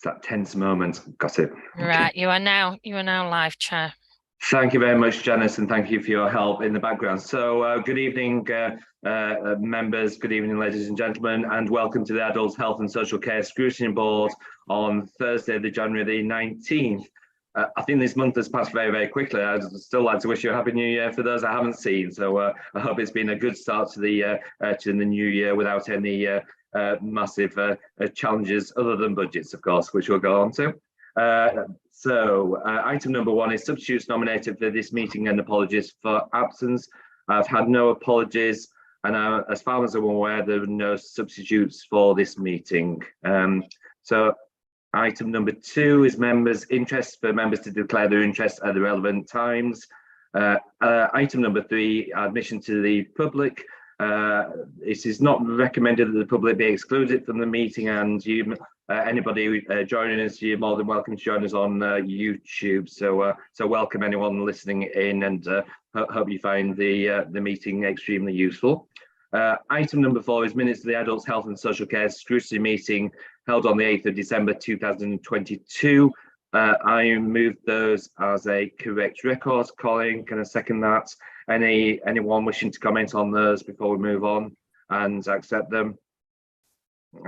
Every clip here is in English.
that tense moment. Got it. Right, okay. You are now live, Chair. Thank you very much, Janice, and thank you for your help in the background. So good evening, members, good evening, ladies and gentlemen, and welcome to the Adult Health and Social Care Scrutiny Board on Thursday, the January the 19th. I think this month has passed very, very quickly. I'd still like to wish you a Happy New Year for those I haven't seen. So I hope it's been a good start to the new year without any massive challenges other than budgets, of course, which we'll go on to. Item number 1 is substitutes nominated for this meeting and apologies for absence. I've had no apologies, and as far as I'm aware, there are no substitutes for this meeting. Item number 2 is members' interest for members to declare their interest at the relevant times. Item number 3, admission to the public. It is not recommended that the public be excluded from the meeting, and anybody joining us, you're more than welcome to join us on YouTube. So welcome anyone listening in, and hope you find the meeting extremely useful. Item number 4 is minutes of the Adults Health and Social Care Scrutiny meeting held on the 8th of December 2022. I moved those as a correct record. Colin, can I second that? Anyone wishing to comment on those before we move on and accept them?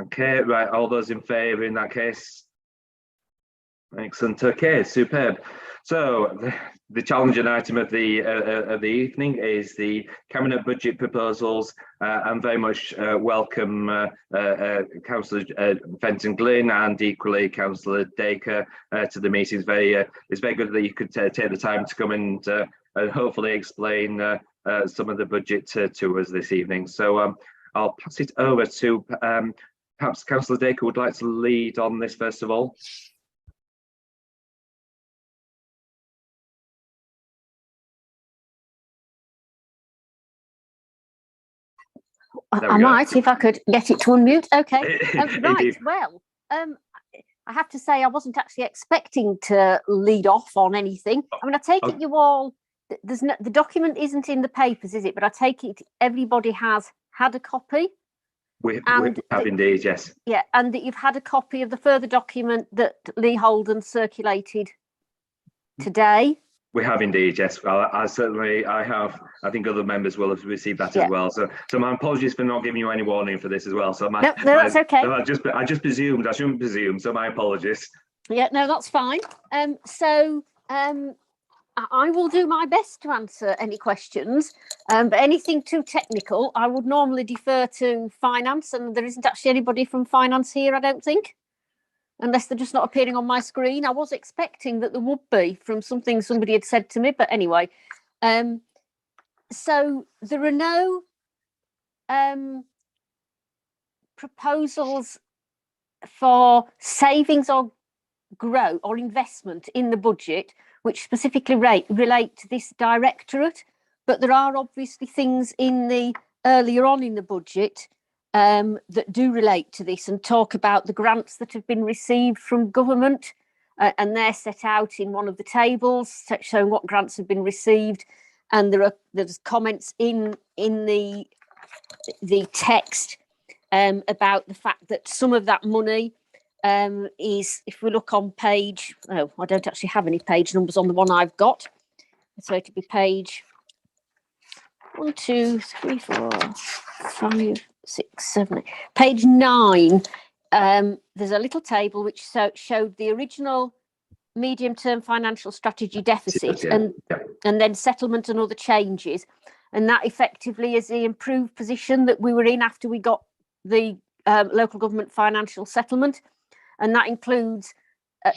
Okay, right, all those in favour in that case? Excellent, okay, superb. So the challenging item of the evening is the Cabinet budget proposals, and very much welcome Councillor Fenton Glynn and equally Councillor Dacre to the meeting. It's very good that you could take the time to come and hopefully explain some of the budget to us this evening. So I'll pass it over to perhaps Councillor Dacre would like to lead on this first of all. I might, if I could get it to unmute. Okay, right, well, I have to say I wasn't actually expecting to lead off on anything. I mean, I take it you all, the document isn't in the papers, is it? But I take it everybody has had a copy. We have indeed, yes. Yeah, and that you've had a copy of the further document that Lee Holden circulated today. We have indeed, yes. Well, I have. I think other members will have received that as well. So my apologies for not giving you any warning for this as well. So no, that's okay. I just presumed. I shouldn't presume. So my apologies. Yeah, no, that's fine. I will do my best to answer any questions. But anything too technical, I would normally defer to finance, and there isn't actually anybody from finance here, I don't think. Unless they're just not appearing on my screen. I was expecting that there would be from something somebody had said to me, but anyway. So there are no proposals for savings or growth or investment in the budget which specifically relate to this directorate, but there are obviously things in the earlier on in the budget that do relate to this and talk about the grants that have been received from government, and they're set out in one of the tables showing what grants have been received, and there's comments in the text about the fact that some of that money is, if we look on page, I don't actually have any page numbers on the one I've got, so it'd be page 1, 2, 3, 4, 5, 6, 7, 8. Page 9, there's a little table which showed the original medium-term financial strategy deficit and then settlement and other changes, and that effectively is the improved position that we were in after we got the local government financial settlement, and that includes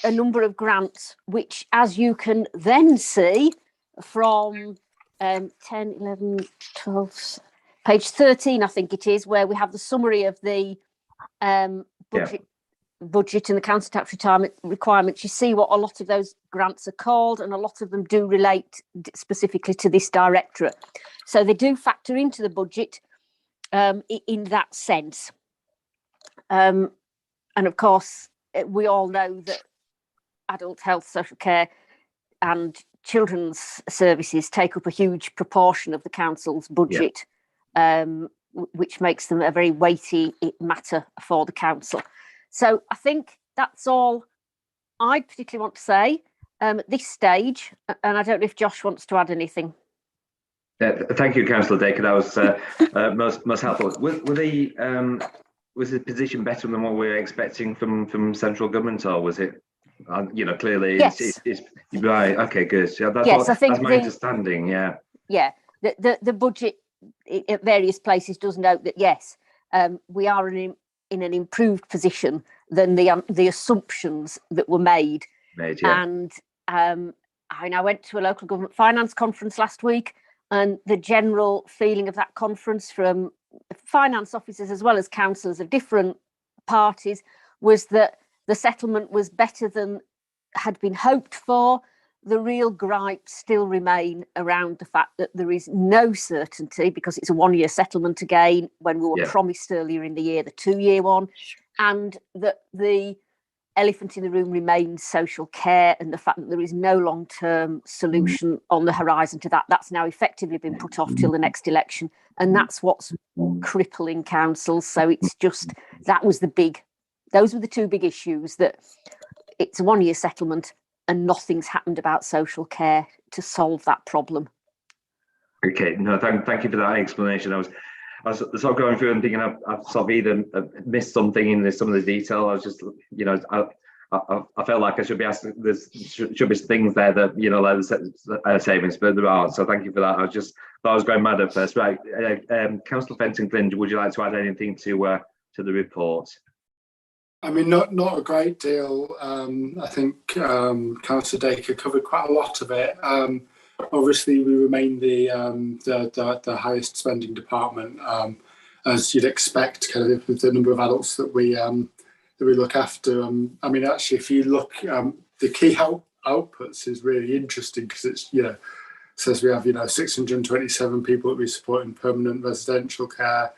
a number of grants which, as you can then see from 10, 11, 12, page 13, I think it is, where we have the summary of the budget and the council tax retirement requirements. You see what a lot of those grants are called, and a lot of them do relate specifically to this directorate. So they do factor into the budget in that sense. And of course, we all know that adult health, social care and children's services take up a huge proportion of the council's budget, which makes them a very weighty matter for the council. So I think that's all I particularly want to say at this stage, and I don't know if Josh wants to add anything. Thank you, Councillor Dacre. That was most helpful. Was the position better than what we were expecting from central government, or was it? Clearly, yes. it's right. Okay, good. Yeah, that's my understanding. Yeah. Yeah. The budget at various places does note that yes, we are in an improved position than the assumptions that were made. Yeah. And I went to a local government finance conference last week, and the general feeling of that conference from finance officers as well as councillors of different parties was that the settlement was better than had been hoped for. The real gripes still remain around the fact that there is no certainty, because it's a one-year settlement again, when we were promised earlier in the year the 2-year one, and that the elephant in the room remains social care, and the fact that there is no long-term solution on the horizon to that. That's now effectively been put off till the next election, and that's what's crippling councils. So it's just, those were the two big issues, that it's a one-year settlement and nothing's happened about social care to solve that problem. Okay, no, thank you for that explanation. I was sort of going through and thinking I've sort of either missed something in some of the detail. I was just, I felt like I should be asked. There should be things there that like savings, but there are. So thank you for that. I was going mad at first. Right, Councillor Fenton-Glynn, would you like to add anything to the report? I mean, not a great deal. I think Councillor Dacre covered quite a lot of it. Obviously, we remain the highest spending department, as you'd expect, kind of with the number of adults that we look after. I mean, actually, if you look, the key outputs is really interesting, because it's says we have 627 people that we support in permanent residential care,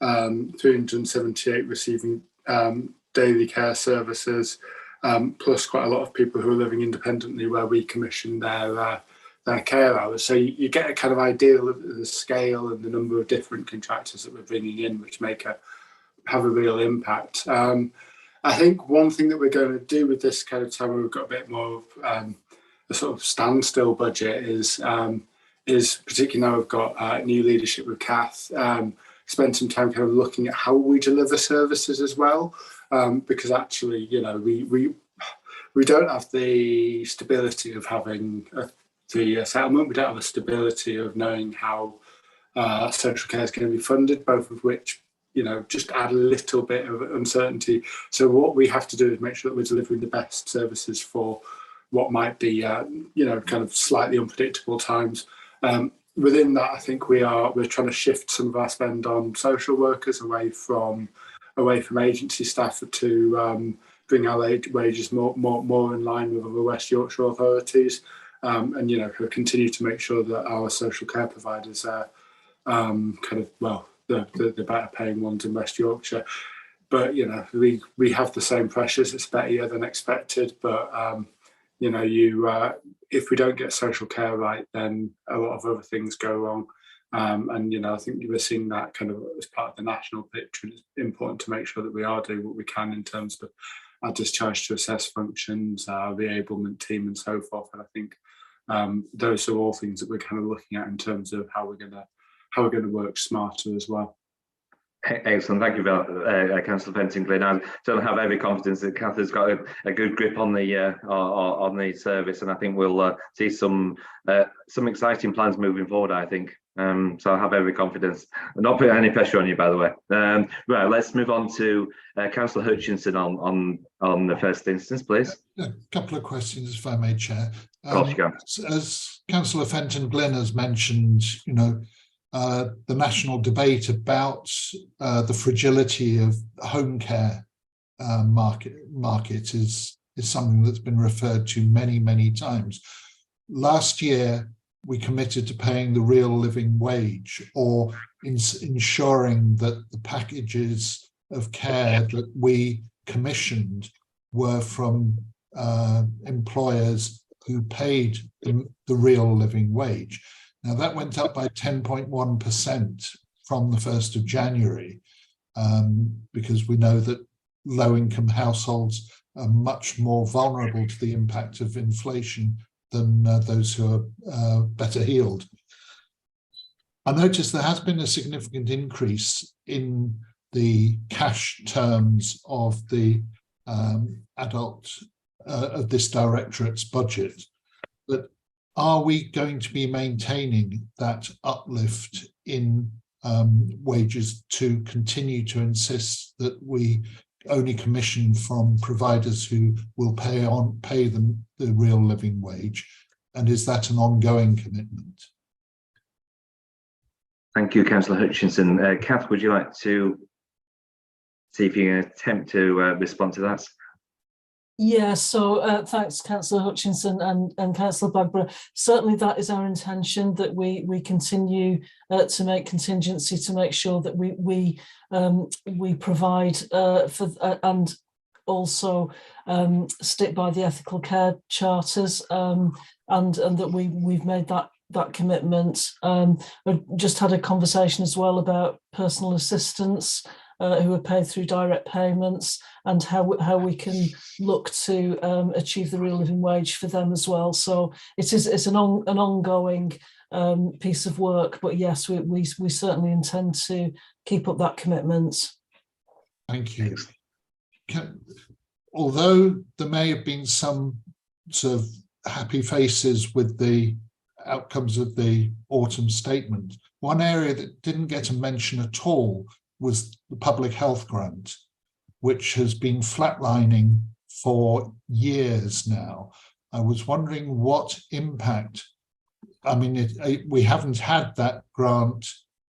378 receiving daily care services, plus quite a lot of people who are living independently where we commission their care hours. So you get a kind of idea of the scale and the number of different contractors that we're bringing in, which have a real impact. I think one thing that we're going to do with this kind of time where we've got a bit more of a sort of standstill budget is particularly now we've got new leadership with Kath, spend some time kind of looking at how we deliver services as well, because actually, we don't have the stability of having the settlement. We don't have the stability of knowing how social care is going to be funded, both of which just add a little bit of uncertainty. So what we have to do is make sure that we're delivering the best services for what might be kind of slightly unpredictable times. Within that, I think we're trying to shift some of our spend on social workers away from agency staff to bring our wages more in line with other West Yorkshire authorities, and continue to make sure that our social care providers are the better paying ones in West Yorkshire. But we have the same pressures. It's better than expected, but if we don't get social care right, then a lot of other things go wrong. And I think we're seeing that kind of as part of the national picture. And it's important to make sure that we are doing what we can in terms of our discharge to assess functions, our reablement team, and so forth. And I think those are all things that we're kind of looking at in terms of how we're going to work smarter as well. Excellent, thank you for that, Councillor Fenton-Glynn. I don't have every confidence that Kath has got a good grip on the service, and I think we'll see some exciting plans moving forward. I think so. I have every confidence. I'm not putting any pressure on you, by the way. Right, let's move on to Councillor Hutchinson on the first instance, please. A couple of questions, if I may, Chair. Of course you can. As Councillor Fenton-Glynn has mentioned, the national debate about the fragility of home care market is something that's been referred to many times. Last year, we committed to paying the real living wage, or ensuring that the packages of care that we commissioned were from employers who paid the real living wage. Now, that went up by 10.1% from the 1st of January, because we know that low-income households are much more vulnerable to the impact of inflation than those who are better heeled. I noticed there has been a significant increase in the cash terms of the adult of this directorate's budget, but are we going to be maintaining that uplift in wages to continue to insist that we only commission from providers who will pay them the real living wage? And is that an ongoing commitment? Thank you, Councillor Hutchinson. Kath, would you like to see if you can attempt to respond to that? Yeah, so thanks, Councillor Hutchinson and Councillor Bagborough. Certainly that is our intention, that we continue to make contingency to make sure that we provide for and also stick by the ethical care charters, and that we've made that commitment. I just had a conversation as well about personal assistants who are paid through direct payments, and how we can look to achieve the real living wage for them as well. So it's an ongoing piece of work, but yes, we certainly intend to keep up that commitment. Thank you. Although there may have been some sort of happy faces with the outcomes of the autumn statement, one area that didn't get a mention at all was the public health grant, which has been flatlining for years now. I was wondering what impact, I mean, we haven't had that grant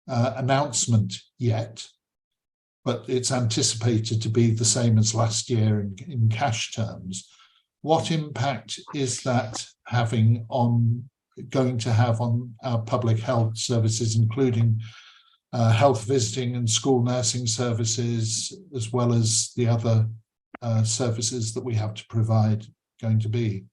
announcement yet, but it's anticipated to be the same as last year in cash terms. What impact is that going to have on our public health services, including health visiting and school nursing services, as well as the other services that we have to provide, going to be?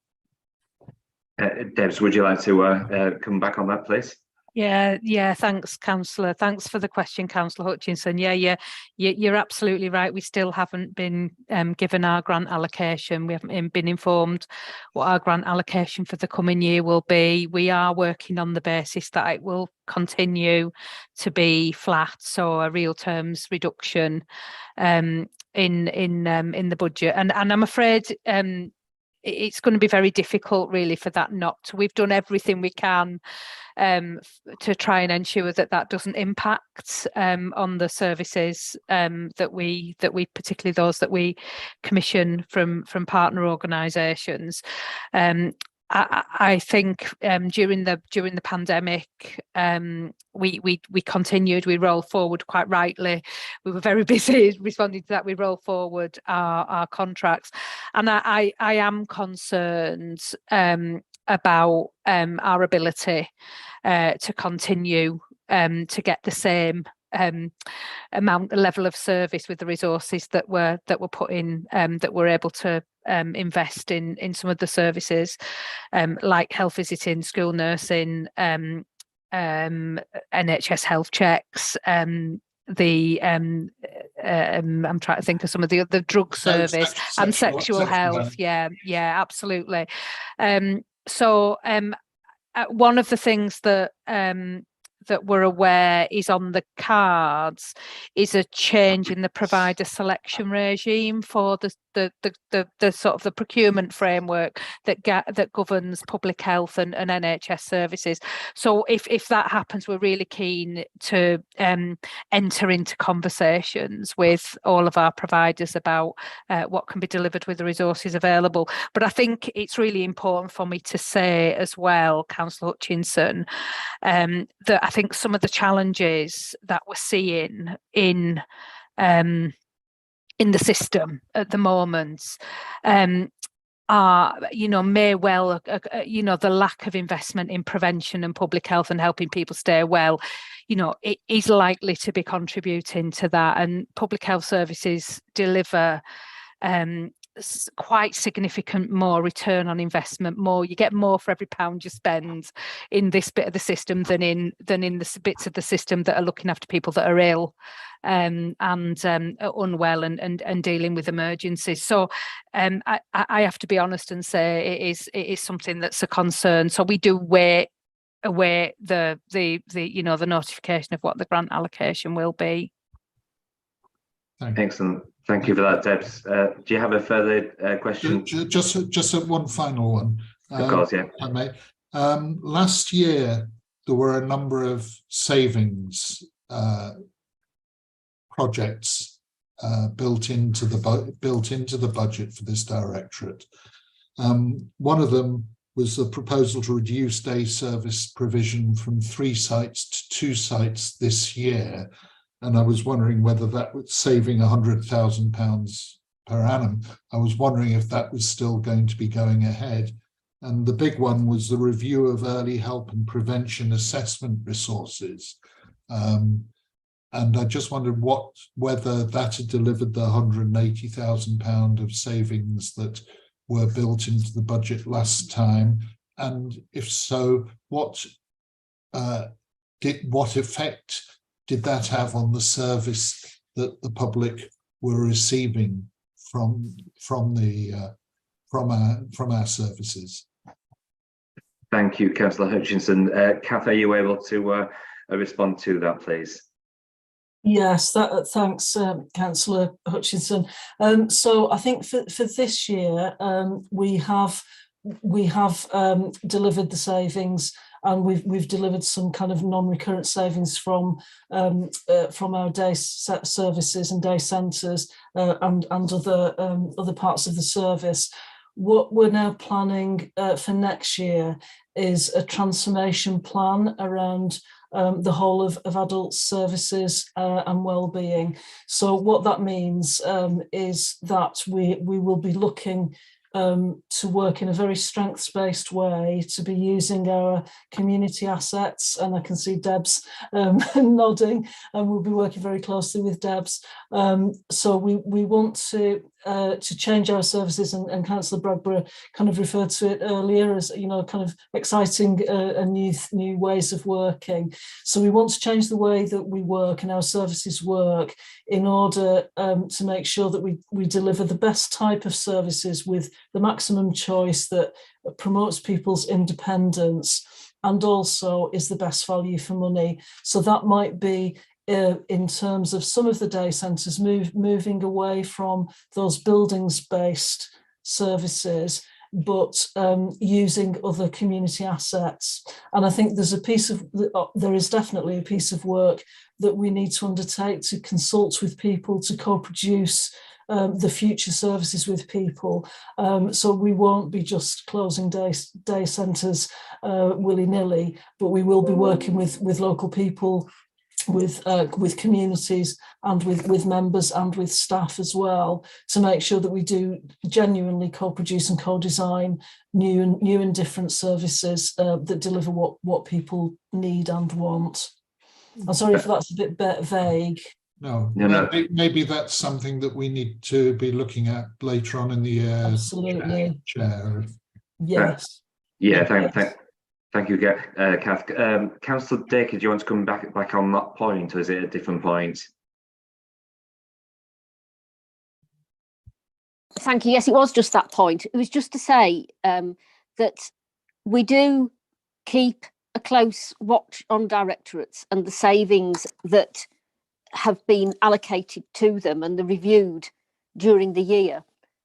Debs, would you like to come back on that, please? Yeah, thanks, Councillor. Thanks for the question, Councillor Hutchinson. Yeah, you're absolutely right. We still haven't been given our grant allocation. We haven't been informed what our grant allocation for the coming year will be. We are working on the basis that it will continue to be flat, so a real terms reduction in the budget. And I'm afraid it's going to be very difficult, really, for that not to. We've done everything we can to try and ensure that doesn't impact on the services that we particularly those that we commission from partner organisations. I think during the pandemic, we continued. We rolled forward, quite rightly. We were very busy responding to that. We rolled forward our contracts, and I am concerned about our ability to continue to get the same level of service with the resources that were put in, that we're able to invest in some of the services, like health visiting, school nursing, NHS health checks, I'm trying to think of some of the other drug service and sexual health. Yeah, absolutely. So one of the things that we're aware is on the cards is a change in the provider selection regime for the sort of the procurement framework that governs public health and NHS services. So if that happens, we're really keen to enter into conversations with all of our providers about what can be delivered with the resources available. But I think it's really important for me to say as well, Councillor Hutchinson, that I think some of the challenges that we're seeing in the system at the moment are, may well, the lack of investment in prevention and public health and helping people stay well, it is likely to be contributing to that. And public health services deliver quite significant more return on investment. You get more for every pound you spend in this bit of the system than in the bits of the system that are looking after people that are ill and unwell and dealing with emergencies. So I have to be honest and say it is something that's a concern. So we do await the notification of what the grant allocation will be. Excellent. Thank you for that, Debs. Do you have a further question? Just one final one. Of course, yeah. I may. Last year, there were a number of savings projects built into the budget for this directorate. One of them was the proposal to reduce day service provision from 3 sites to 2 sites this year. And I was wondering whether that was saving £100,000 per annum. I was wondering if that was still going to be going ahead. And the big one was the review of early help and prevention assessment resources. And I just wondered whether that had delivered the £180,000 of savings that were built into the budget last time. And if so, what effect did that have on the service that the public were receiving from our services? Thank you, Councillor Hutchinson. Kath, are you able to respond to that, please? Yes, thanks, Councillor Hutchinson. So I think for this year, we have delivered the savings, and we've delivered some kind of non-recurrent savings from our day services and day centres and other parts of the service. What we're now planning for next year is a transformation plan around the whole of adult services and wellbeing. So what that means is that we will be looking to work in a very strengths-based way, to be using our community assets, and I can see Debs nodding, and we'll be working very closely with Debs. So we want to change our services, and Councillor Bradbury kind of referred to it earlier as, kind of exciting and new ways of working. So we want to change the way that we work and our services work in order to make sure that we deliver the best type of services with the maximum choice that promotes people's independence and also is the best value for money. So that might be in terms of some of the day centres moving away from those buildings-based services, but using other community assets. And I think there is definitely a piece of work that we need to undertake to consult with people, to co-produce the future services with people. So we won't be just closing day centres willy-nilly, but we will be working with local people, with communities and with members and with staff as well, to make sure that we do genuinely co-produce and co-design new and different services that deliver what people need and want. I'm sorry if that's a bit vague. No. Maybe that's something that we need to be looking at later on in the year. Absolutely. Chair. Yes. Yeah, thank you, Kath. Councillor Dacre, do you want to come back on that point, or is it a different point? Thank you. Yes, it was just that point. It was just to say that we do keep a close watch on directorates and the savings that have been allocated to them, and they're reviewed during the year.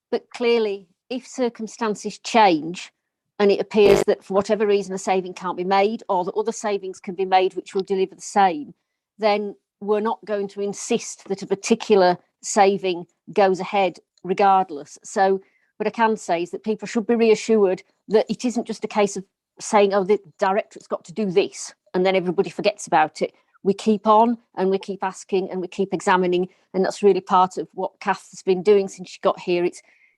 But clearly, if circumstances change and it appears that for whatever reason a saving can't be made, or that other savings can be made which will deliver the same, then we're not going to insist that a particular saving goes ahead regardless. So what I can say is that people should be reassured that it isn't just a case of saying, oh, the directorate's got to do this, and then everybody forgets about it. We keep on and we keep asking and we keep examining, and that's really part of what Kath has been doing since she got here.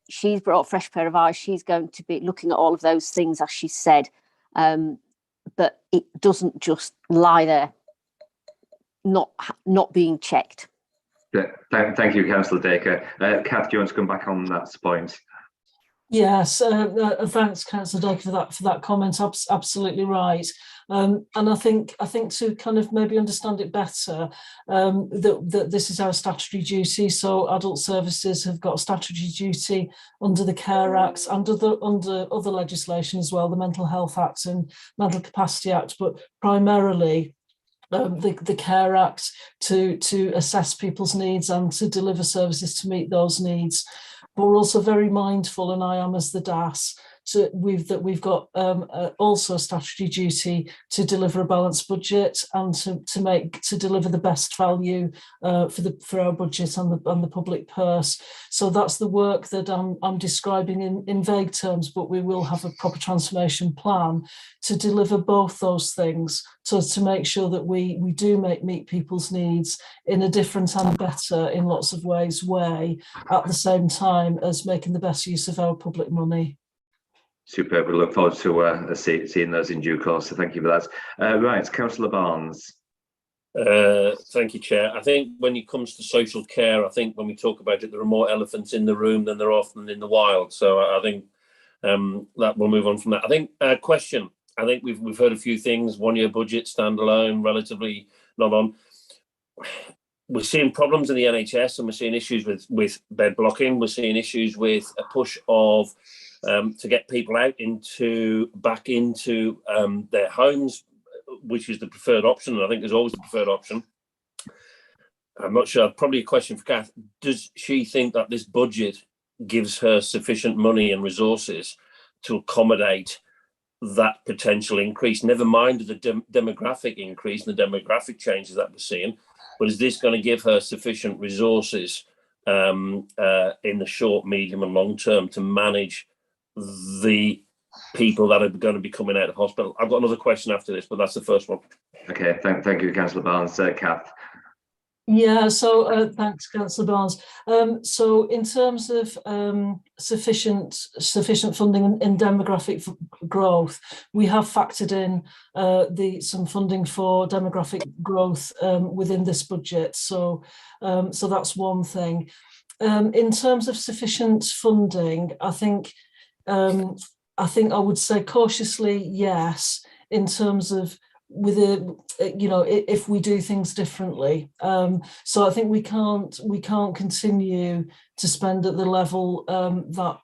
She's brought a fresh pair of eyes. She's going to be looking at all of those things, as she said, but it doesn't just lie there, not being checked. Thank you, Councillor Dacre. Kath, do you want to come back on that point? Yes, thanks, Councillor Dacre, for that comment. Absolutely right. And I think to kind of maybe understand it better, that this is our statutory duty. So adult services have got statutory duty under the Care Act, under other legislation as well, the Mental Health Act and Mental Capacity Act, but primarily the Care Act to assess people's needs and to deliver services to meet those needs. But we're also very mindful, and I am as the DAS, that we've got also statutory duty to deliver a balanced budget and to deliver the best value for our budget and the public purse. So that's the work that I'm describing in vague terms, but we will have a proper transformation plan to deliver both those things. So to make sure that we do meet people's needs in a different and better, in lots of ways, way, at the same time as making the best use of our public money. Superb. We look forward to seeing those in due course. So thank you for that. Right, Councillor Barnes. Thank you, Chair. I think when it comes to social care, I think when we talk about it, there are more elephants in the room than there are often in the wild. So I think that we'll move on from that. I think question. I think we've heard a few things. 1 year budget, standalone, relatively not on. We're seeing problems in the NHS, and we're seeing issues with bed blocking. We're seeing issues with a push of to get people out back into their homes, which is the preferred option. And I think there's always the preferred option. I'm not sure. Probably a question for Kath. Does she think that this budget gives her sufficient money and resources to accommodate that potential increase? Never mind the demographic increase and the demographic changes that we're seeing, but is this going to give her sufficient resources in the short, medium, and long term to manage the people that are going to be coming out of hospital? I've got another question after this, but that's the first one. Okay, thank you, Councillor Barnes. Kath. Yeah, so thanks, Councillor Barnes. So in terms of sufficient funding in demographic growth, we have factored in some funding for demographic growth within this budget. So that's one thing. In terms of sufficient funding, I think I would say cautiously yes, in terms of if we do things differently. So I think we can't continue to spend at the level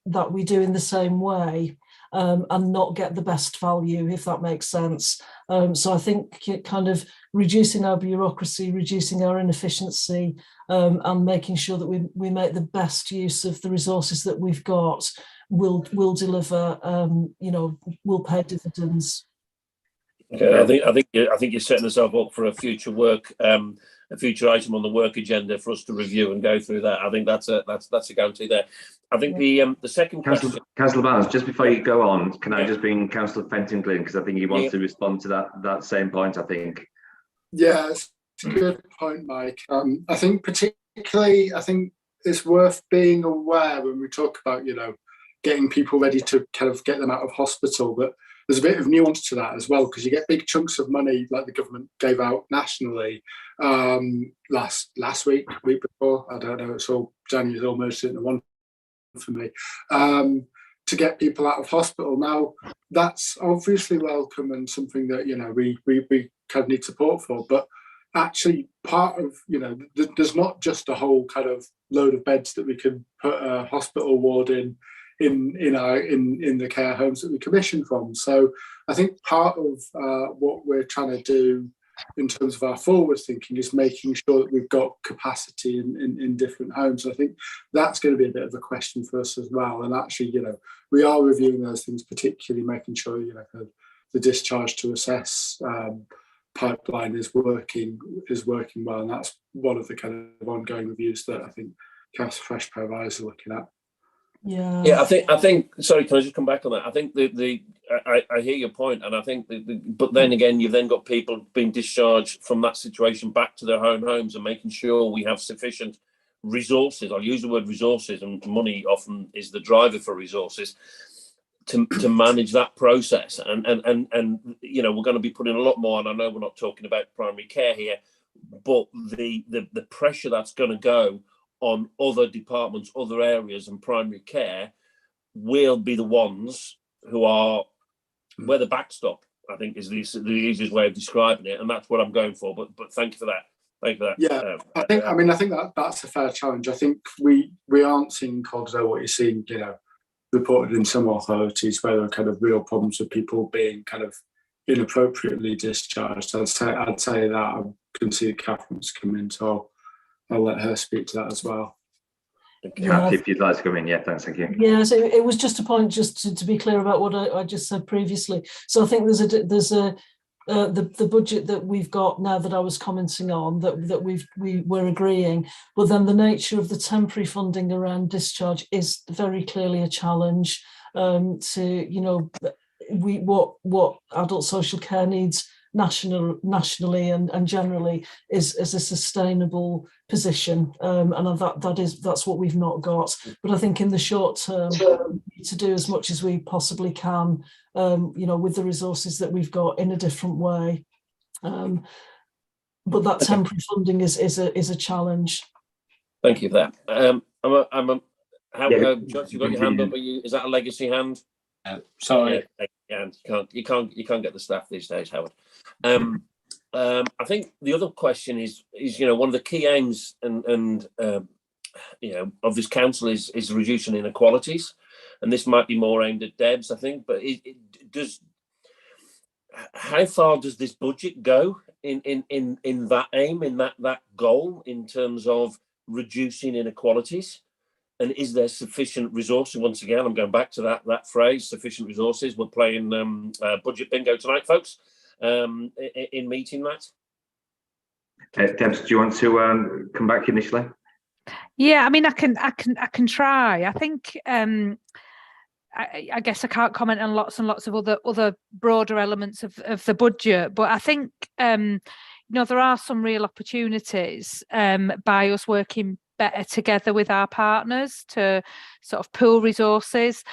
that we do in the same way and not get the best value, if that makes sense. So I think kind of reducing our bureaucracy, reducing our inefficiency, and making sure that we make the best use of the resources that we've got will deliver, will pay dividends. Okay, I think you're setting yourself up for a future item on the work agenda for us to review and go through that. I think that's a guarantee there. I think the second question, Councillor Barnes, just before you go on, can I just bring Councillor Fenton Glynn, because I think he wants to respond to that same point. I think. Yeah, it's a good point, Mike. I think particularly, it's worth being aware when we talk about getting people ready to kind of get them out of hospital, but there's a bit of nuance to that as well, because you get big chunks of money like the government gave out nationally last week before. I don't know, it's all January's almost into one for me, to get people out of hospital. Now, that's obviously welcome and something that we kind of need support for, but actually part of there's not just a whole kind of load of beds that we can put a hospital ward in the care homes that we commission from. So I think part of what we're trying to do in terms of our forward thinking is making sure that we've got capacity in different homes. I think that's going to be a bit of a question for us as well. And actually, we are reviewing those things, particularly making sure the discharge to assess pipeline is working well, and that's one of the kind of ongoing reviews that I think Council Fresh Pair of Eyes are looking at. Yeah, I think. Sorry, can I just come back on that? I think I hear your point, and I think but then again, you've then got people being discharged from that situation back to their own homes, and making sure we have sufficient resources. I'll use the word resources, and money often is the driver for resources to manage that process. And we're going to be putting a lot more. And I know we're not talking about primary care here, but the pressure that's going to go on other departments, other areas, and primary care we'll be the ones who are, we're the backstop, I think is the easiest way of describing it. And that's what I'm going for. But thank you for that. Thank you for that. Yeah, I think that's a fair challenge. I think we aren't seeing Calderdale what you're seeing, reported in some authorities where there are kind of real problems with people being kind of inappropriately discharged. I'd say that I can see Catherine's come in, so I'll let her speak to that as well. Kath, if you'd like to come in, thanks, thank you. Yeah, so it was just a point, just to be clear about what I just said previously. So I think there's the budget that we've got now that I was commenting on that we were agreeing, but then the nature of the temporary funding around discharge is very clearly a challenge to what adult social care needs nationally and generally is a sustainable position, and that's what we've not got. But I think in the short term we need to do as much as we possibly can, with the resources that we've got in a different way. But that temporary funding is a challenge. Thank you for that. Josh, you've got your hand up. Is that a legacy hand? Sorry. You can't get the staff these days, Howard. I think the other question is one of the key aims and of this council is reducing inequalities, and this might be more aimed at Debs, I think. But how far does this budget go in that aim, in that goal, in terms of reducing inequalities? And is there sufficient resources? Once again, I'm going back to that phrase, sufficient resources. We're playing budget bingo tonight, folks, in meeting that. Debs, do you want to come back initially? Yeah, I mean, I can try. I think I guess I can't comment on lots and lots of other broader elements of the budget, but I think there are some real opportunities by us working better together with our partners to sort of pool resources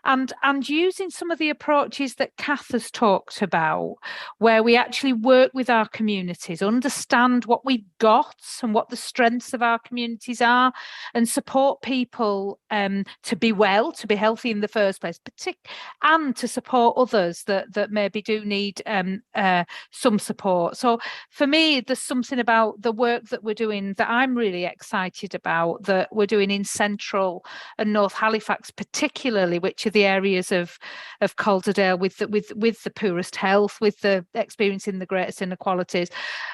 and using some of the approaches that Kath has talked about, where we actually work with our communities, understand what we've got and what the strengths of our communities are, and support people to be well, to be healthy in the first place, and to support others that maybe do need some support. So for me, there's something about the work that we're doing that I'm really excited about, that we're doing in Central and North Halifax particularly, which are the areas of Calderdale with the poorest health, with the experiencing the greatest inequalities.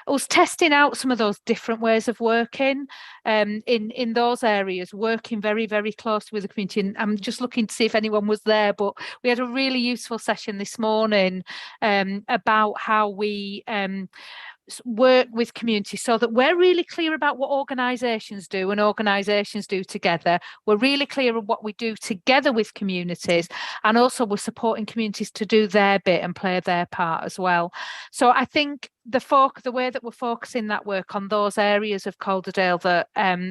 I was testing out some of those different ways of working in those areas, working very, very close with the community. And I'm just looking to see if anyone was there, but we had a really useful session this morning about how we work with communities so that we're really clear about what organisations do and organisations do together. We're really clear on what we do together with communities, and also we're supporting communities to do their bit and play their part as well. So I think the way that we're focusing that work on those areas of Calderdale that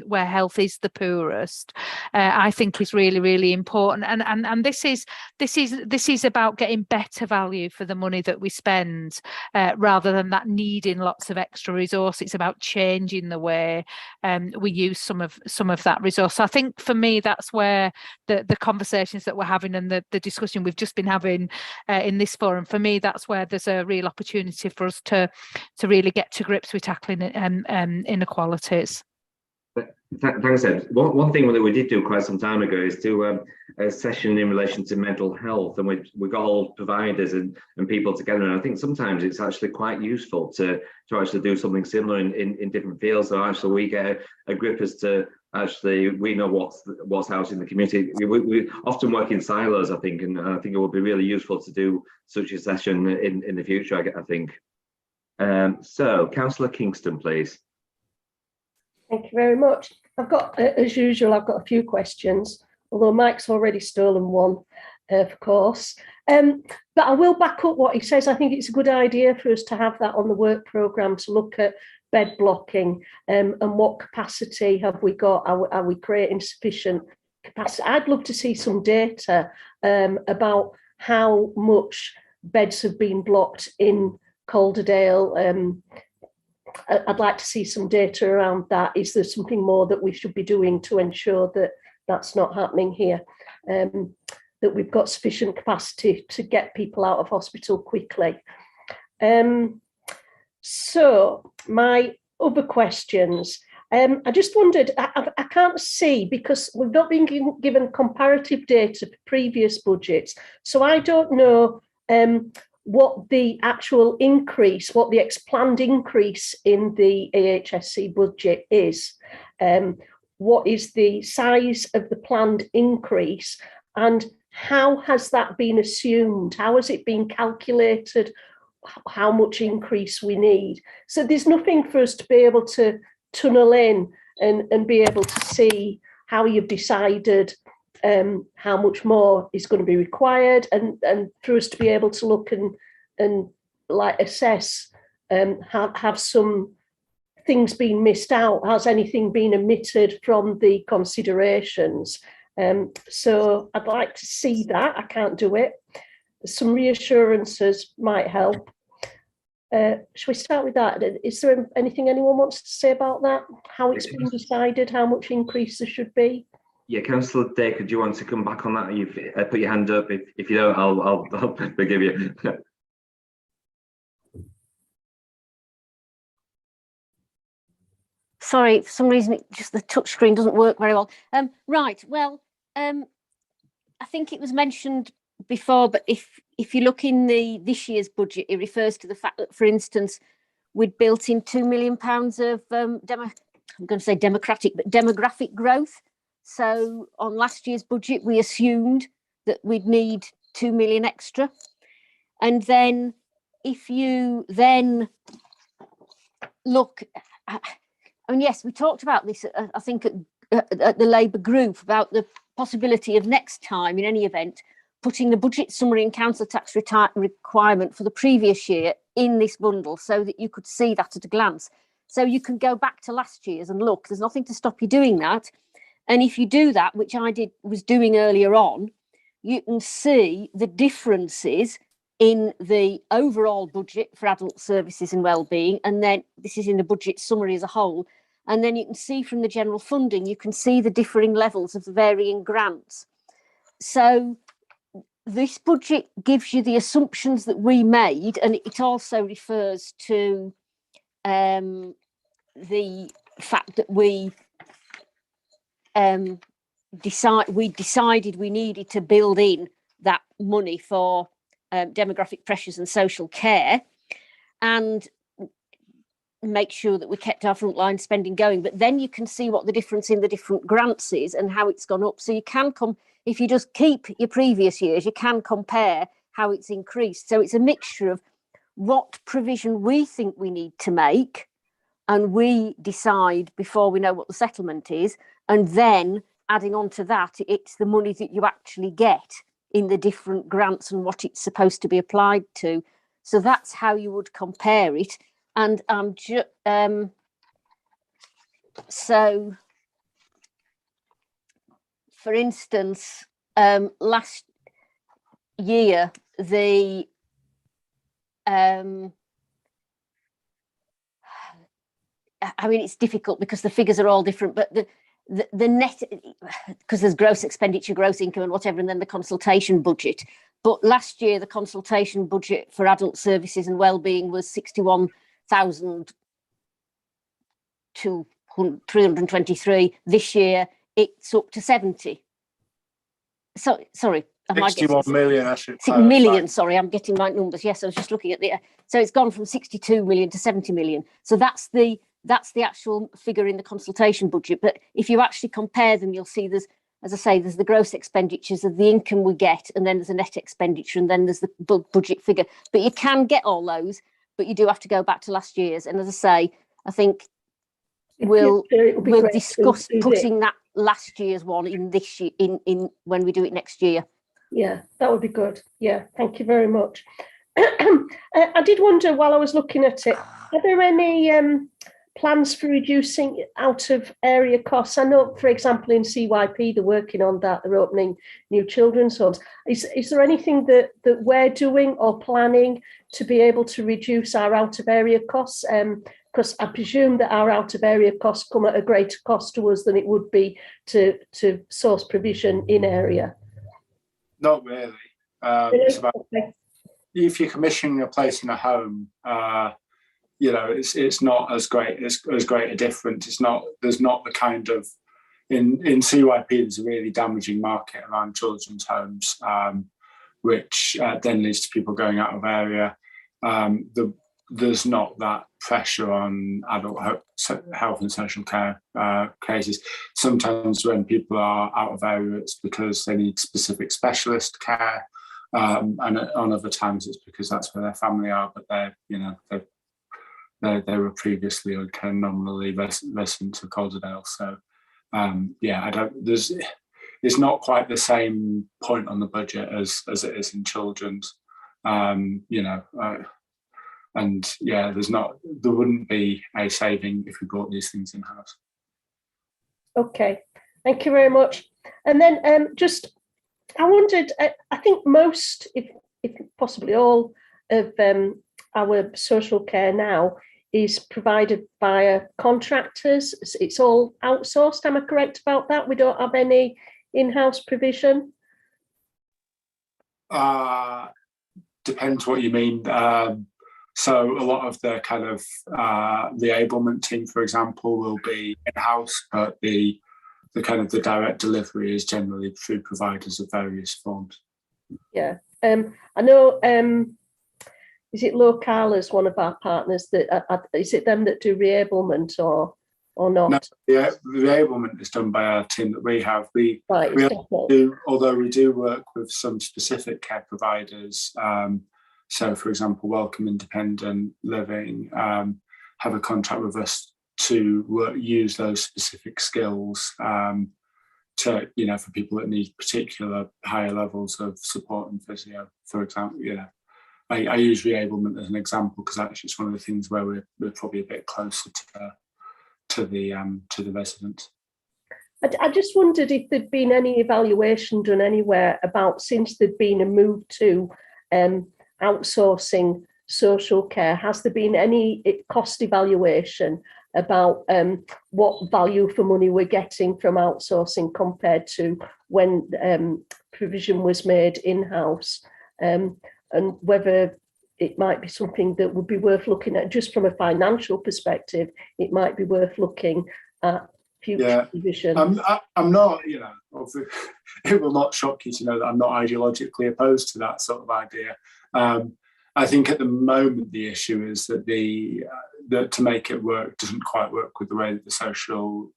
where health is the poorest, I think is really, really important. And this is about getting better value for the money that we spend, rather than that needing lots of extra resource. It's about changing the way we use some of that resource. So I think for me, that's where the conversations that we're having and the discussion we've just been having in this forum, for me, that's where there's a real opportunity for us to really get to grips with tackling inequalities. Thanks, Ed. One thing that we did do quite some time ago is do a session in relation to mental health, and we got all providers and people together. And I think sometimes it's actually quite useful to actually do something similar in different fields. So actually we get a grip as to we know what's out in the community. We often work in silos, I think, and I think it would be really useful to do such a session in the future, I think. So, Councillor Kingston, please. Thank you very much. As usual, I've got a few questions, although Mike's already stolen one, of course. But I will back up what he says. I think it's a good idea for us to have that on the work programme, to look at bed blocking and what capacity have we got? Are we creating sufficient capacity? I'd love to see some data about how much beds have been blocked in Calderdale. I'd like to see some data around that. Is there something more that we should be doing to ensure that that's not happening here? that we've got sufficient capacity to get people out of hospital quickly. So my other questions, I just wondered, I can't see, because we've not been given comparative data for previous budgets, so I don't know what the actual increase, what the planned increase in the AHSC budget is. What is the size of the planned increase, and how has that been assumed? How has it been calculated? How much increase we need? So there's nothing for us to be able to tunnel in and be able to see how you've decided how much more is going to be required, and for us to be able to look and like assess, have some things been missed out? Has anything been omitted from the considerations? So I'd like to see that. I can't do it. Some reassurances might help. Shall we start with that? Is there anything anyone wants to say about that? How it's been decided, how much increase there should be? Yeah, Councillor Dacre, do you want to come back on that? You've put your hand up. If you don't, I'll forgive you. Sorry, for some reason, just the touch screen doesn't work very well. Right, well, I think it was mentioned before, but if you look in this year's budget, it refers to the fact that, for instance, we'd built in £2 million of I'm going to say democratic, but demographic growth. So on last year's budget, we assumed that we'd need 2 million extra. And then if you then look, I mean, yes, we talked about this, I think, at the Labour group, about the possibility of next time, in any event, putting the budget summary and council tax requirement for the previous year in this bundle so that you could see that at a glance. So you can go back to last year's and look. There's nothing to stop you doing that. And if you do that, which I was doing earlier on, you can see the differences in the overall budget for adult services and wellbeing. And then this is in the budget summary as a whole. And then you can see from the general funding, you can see the differing levels of the varying grants. So this budget gives you the assumptions that we made, and it also refers to the fact that we decided we needed to build in that money for demographic pressures and social care, and make sure that we kept our frontline spending going. But then you can see what the difference in the different grants is and how it's gone up. So you can if you just keep your previous years, you can compare how it's increased. So it's a mixture of what provision we think we need to make, and we decide before we know what the settlement is, and then adding on to that, it's the money that you actually get in the different grants and what it's supposed to be applied to. So that's how you would compare it. And so, for instance, last year, I mean, it's difficult because the figures are all different, but the net, because there's gross expenditure, gross income and whatever, and then the consultation budget. But last year, the consultation budget for adult services and wellbeing was 61,323. This year, it's up to 70. So, sorry. 61 million, actually. 6 million, sorry, I'm getting my numbers. Yes, I was just looking at so it's gone from 62 million to 70 million. So that's the actual figure in the consultation budget. But if you actually compare them, you'll see there's, as I say, there's the gross expenditures of the income we get, and then there's a net expenditure, and then there's the budget figure. But you can get all those, but you do have to go back to last year's. And as I say, I think we'll discuss putting that last year's one in this year, in when we do it next year. Yeah, that would be good. Yeah, thank you very much. I did wonder, while I was looking at it, are there any plans for reducing out of area costs? I know, for example, in CYP, they're working on that. They're opening new children's homes. Is there anything that we're doing or planning to be able to reduce our out of area costs? Because I presume that our out of area costs come at a greater cost to us than it would be to source provision in area. Not really. It's about if you're commissioning a place in a home, it's not as great a difference. There's not the kind of in CYP there's a really damaging market around children's homes, which then leads to people going out of area. There's not that pressure on adult health and social care cases. Sometimes when people are out of area, it's because they need specific specialist care, and on other times it's because that's where their family are, but they were previously nominally residents of Calderdale. So it's not quite the same point on the budget as it is in children's. There wouldn't be a saving if we brought these things in house. Okay, thank you very much. And then I wondered, I think most, if possibly all, of our social care now is provided via contractors. It's all outsourced. Am I correct about that? We don't have any in-house provision? Depends what you mean. So a lot of the kind of the enablement team, for example, will be in-house, but the kind of the direct delivery is generally through providers of various forms. Yeah, I know. Is it Local as one of our partners? That is it them that do reablement or not? No, the reablement is done by our team that we have. Although we do work with some specific care providers. So, for example, Welcome Independent Living have a contract with us to use those specific skills for people that need particular higher levels of support and physio. For example, I use reablement as an example because actually it's one of the things where we're probably a bit closer to the residents. I just wondered if there'd been any evaluation done anywhere about, since there'd been a move to outsourcing social care, has there been any cost evaluation about what value for money we're getting from outsourcing compared to when provision was made in-house, and whether it might be something that would be worth looking at just from a financial perspective? It might be worth looking at future provision. I'm not, it will not shock you to know that I'm not ideologically opposed to that sort of idea. I think at the moment the issue is that that to make it work doesn't quite work with the way that the social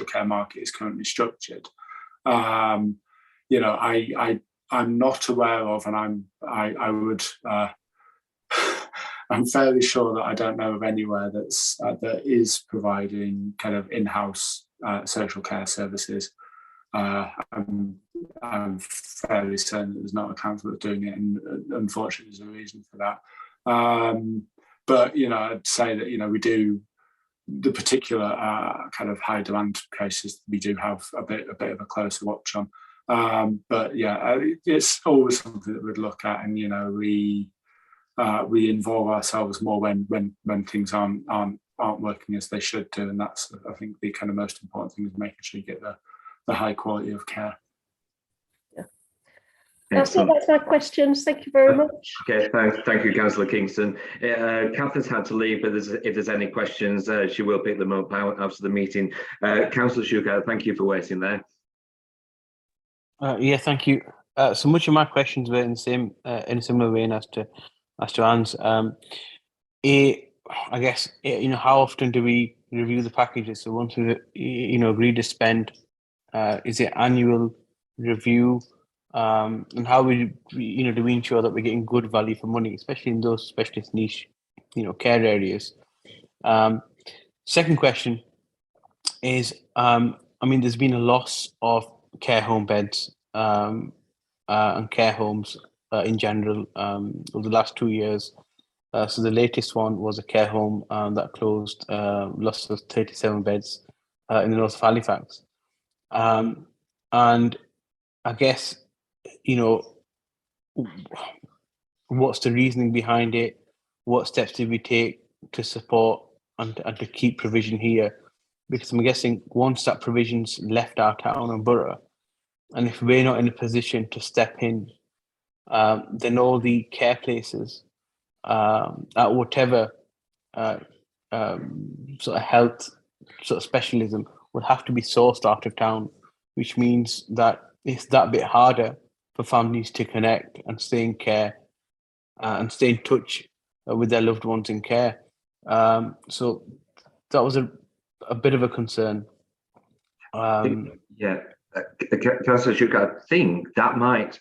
care market is currently structured. I'm not aware of, and I'm fairly sure that I don't know of anywhere that is providing kind of in-house social care services. I'm fairly certain that there's not a council that's doing it, and unfortunately there's a reason for that. But I'd say that we do the particular kind of high demand cases. We do have a bit of a closer watch on. But it's always something that we'd look at, and we involve ourselves more when things aren't working as they should do, and that's, I think, the kind of most important thing is making sure you get the high quality of care. That's my questions. Thank you very much. Okay, thank you, Councillor Kingston. Catherine's had to leave, but if there's any questions, she will pick them up after the meeting. Councillor Shuka, thank you for waiting there. Thank you. So much of my questions were in a similar vein as to Anne's. I guess how often do we review the packages? So once we agree to spend, is it annual review? And how do we ensure that we're getting good value for money, especially in those specialist niche, care areas? Second question is, there's been a loss of care home beds and care homes in general over the last 2 years. So the latest one was a care home that closed, lost 37 beds in the north of Halifax. And I guess, what's the reasoning behind it? What steps did we take to support and to keep provision here? Because I'm guessing once that provision's left our town and borough, and if we're not in a position to step in, then all the care places at whatever sort of health sort of specialism would have to be sourced out of town, which means that it's that bit harder for families to connect and stay in care and stay in touch with their loved ones in care. So that was a bit of a concern. Yeah, Councillor Shook, I think that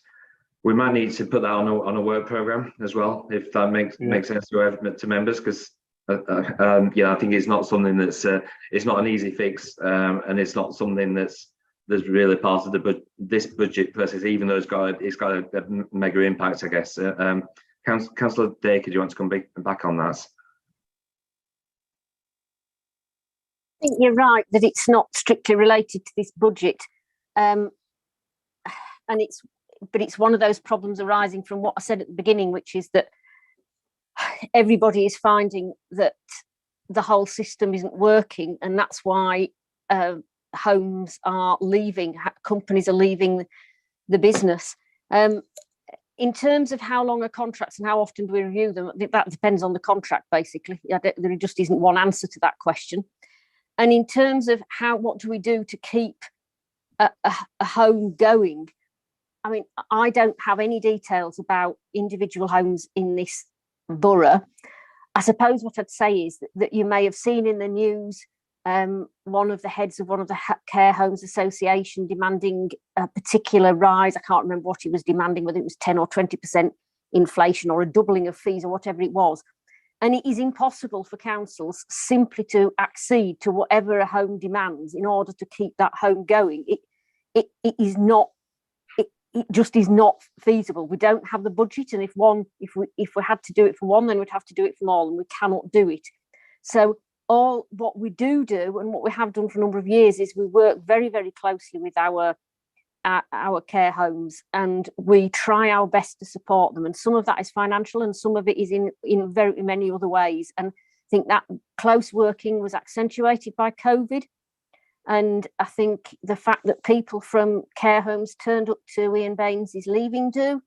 we might need to put that on a work programme as well, if that makes sense to members, because I think it's not something that's it's not an easy fix, and it's not something that's really part of this budget process, even though it's got a mega impact, I guess. Councillor Dacre, do you want to come back on that? I think you're right that it's not strictly related to this budget, but it's one of those problems arising from what I said at the beginning, which is that everybody is finding that the whole system isn't working, and that's why homes are leaving, companies are leaving the business. In terms of how long are contracts and how often do we review them, that depends on the contract, basically. There just isn't one answer to that question. And in terms of what do we do to keep a home going? I mean, I don't have any details about individual homes in this borough. I suppose what I'd say is that you may have seen in the news one of the heads of one of the care homes association demanding a particular rise. I can't remember what he was demanding, whether it was 10 or 20% inflation or a doubling of fees or whatever it was. And it is impossible for councils simply to accede to whatever a home demands in order to keep that home going. It is not. It just is not feasible. We don't have the budget, and if we had to do it for one, then we'd have to do it for all, and we cannot do it. So what we do and what we have done for a number of years is we work very, very closely with our care homes, and we try our best to support them. And some of that is financial, and some of it is in very many other ways. And I think that close working was accentuated by COVID. And I think the fact that people from care homes turned up to Ian Baines' leaving do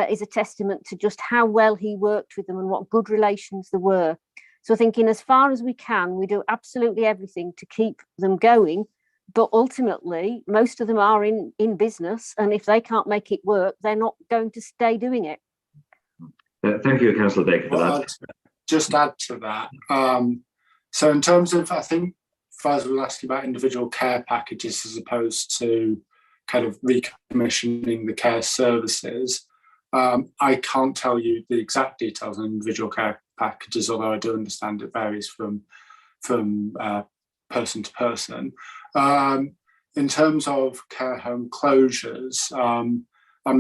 is a testament to just how well he worked with them and what good relations there were. So I think in as far as we can, we do absolutely everything to keep them going. But ultimately, most of them are in business. And if they can't make it work, they're not going to stay doing it. Thank you, Councillor Dacre, for that. I'll just add to that. So in terms of, I think, Faz was asking about individual care packages as opposed to kind of recommissioning the care services. I can't tell you the exact details on individual care packages, although I do understand it varies from person to person. In terms of care home closures, I'm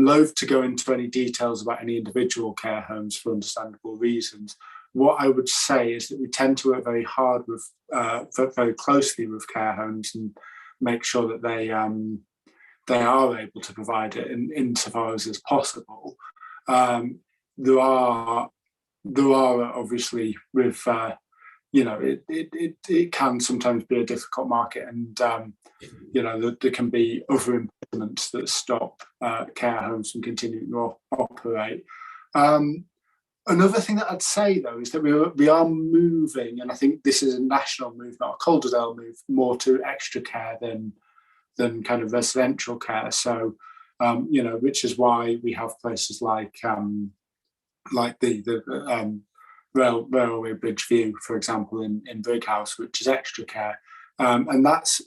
loath to go into any details about any individual care homes for understandable reasons. What I would say is that we tend to work very hard with, very closely with care homes and make sure that they are able to provide it insofar as is possible. There are obviously with it can sometimes be a difficult market, and there can be other impediments that stop care homes from continuing to operate. Another thing that I'd say, though, is that we are moving, and I think this is a national move, not a Calderdale move, more to extra care than kind of residential care. So, which is why we have places like the Railway Bridge View, for example, in Brighouse, which is extra care, and that's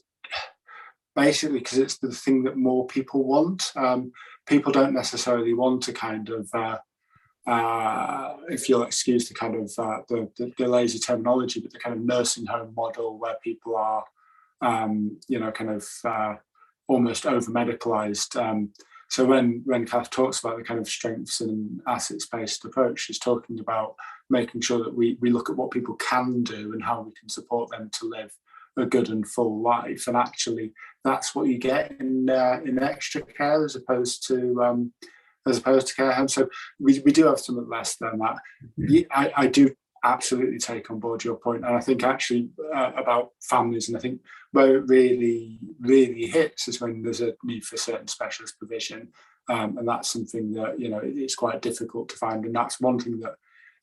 basically because it's the thing that more people want. People don't necessarily want to kind of if you'll excuse the kind of the lazy terminology, but the kind of nursing home model where people are, almost over medicalised. So when Kath talks about the kind of strengths and assets-based approach, she's talking about making sure that we look at what people can do and how we can support them to live a good and full life. And actually, that's what you get in extra care as opposed to care homes. So we do have something less than that. I do absolutely take on board your point. And I think actually about families, and I think where it really, really hits is when there's a need for certain specialist provision. And that's something that, you know, it's quite difficult to find. And that's one thing that,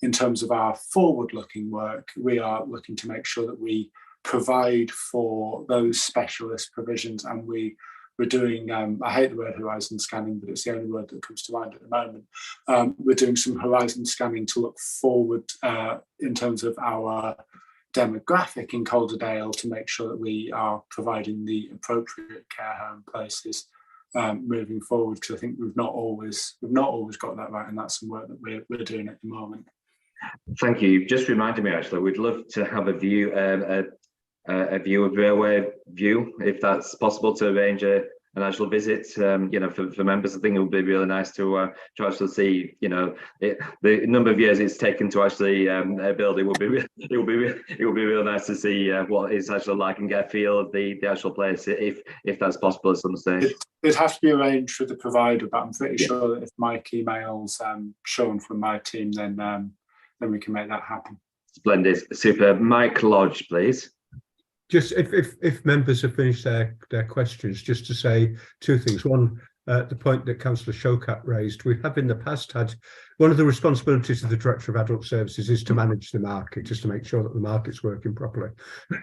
in terms of our forward-looking work, we are looking to make sure that we provide for those specialist provisions, and we're doing, I hate the word horizon scanning, but it's the only word that comes to mind at the moment. We're doing some horizon scanning to look forward in terms of our demographic in Calderdale, to make sure that we are providing the appropriate care home places moving forward, because I think we've not always got that right, and that's some work that we're doing at the moment. Thank you. You've just reminded me, actually, we'd love to have a view, a view of railway view, if that's possible, to arrange an actual visit, you know, for members. I think it would be really nice to actually see, you know, the number of years it's taken to actually build. It would be really nice to see what it's actually like and get a feel of the actual place, if that's possible at some stage. It'd have to be arranged with the provider, but I'm pretty sure that if Mike emails Sean from my team, then we can make that happen. Splendid, super. Mike Lodge, please. Just if members have finished their questions, just to say two things. One, the point that Councillor Showkat raised, we have in the past had, one of the responsibilities of the Director of Adult Services is to manage the market, just to make sure that the market's working properly.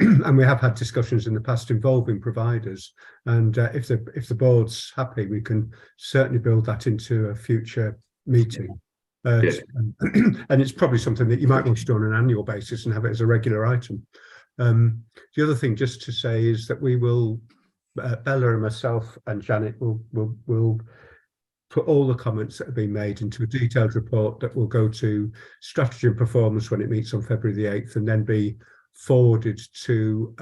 And we have had discussions in the past involving providers. And if the board's happy, we can certainly build that into a future meeting. And it's probably something that you might want to do on an annual basis and have it as a regular item. The other thing just to say is that we will, Bella and myself and Janet will put all the comments that have been made into a detailed report that will go to Strategy and Performance when it meets on February the 8th, and then be forwarded to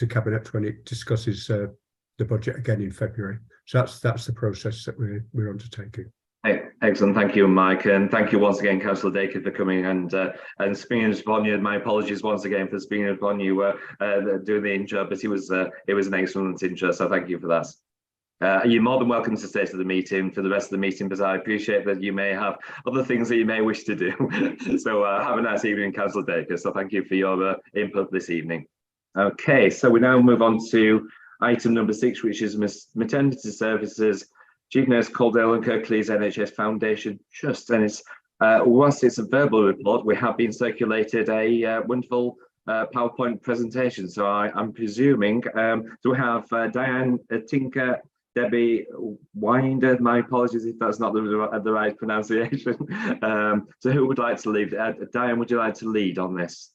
Cabinet when it discusses the budget again in February. So that's the process that we're undertaking. Excellent, thank you, Mike, and thank you once again, Councillor Dacre, for coming and springing upon you. My apologies once again for springing upon you doing the intro, but it was an excellent intro, so thank you for that. You're more than welcome to stay to the meeting for the rest of the meeting, but I appreciate that you may have other things that you may wish to do. So have a nice evening, Councillor Dacre. So thank you for your input this evening. Okay, so we now move on to item number 6, which is maternity services. Chief Nurse Calderdale and Kirklees NHS Foundation Trust, and it's whilst it's a verbal report, we have been circulated a wonderful PowerPoint presentation. So I'm presuming, do we have Diane Tinker, Debbie Winder? My apologies if that's not the right pronunciation. So who would like to lead? Diane, would you like to lead on this?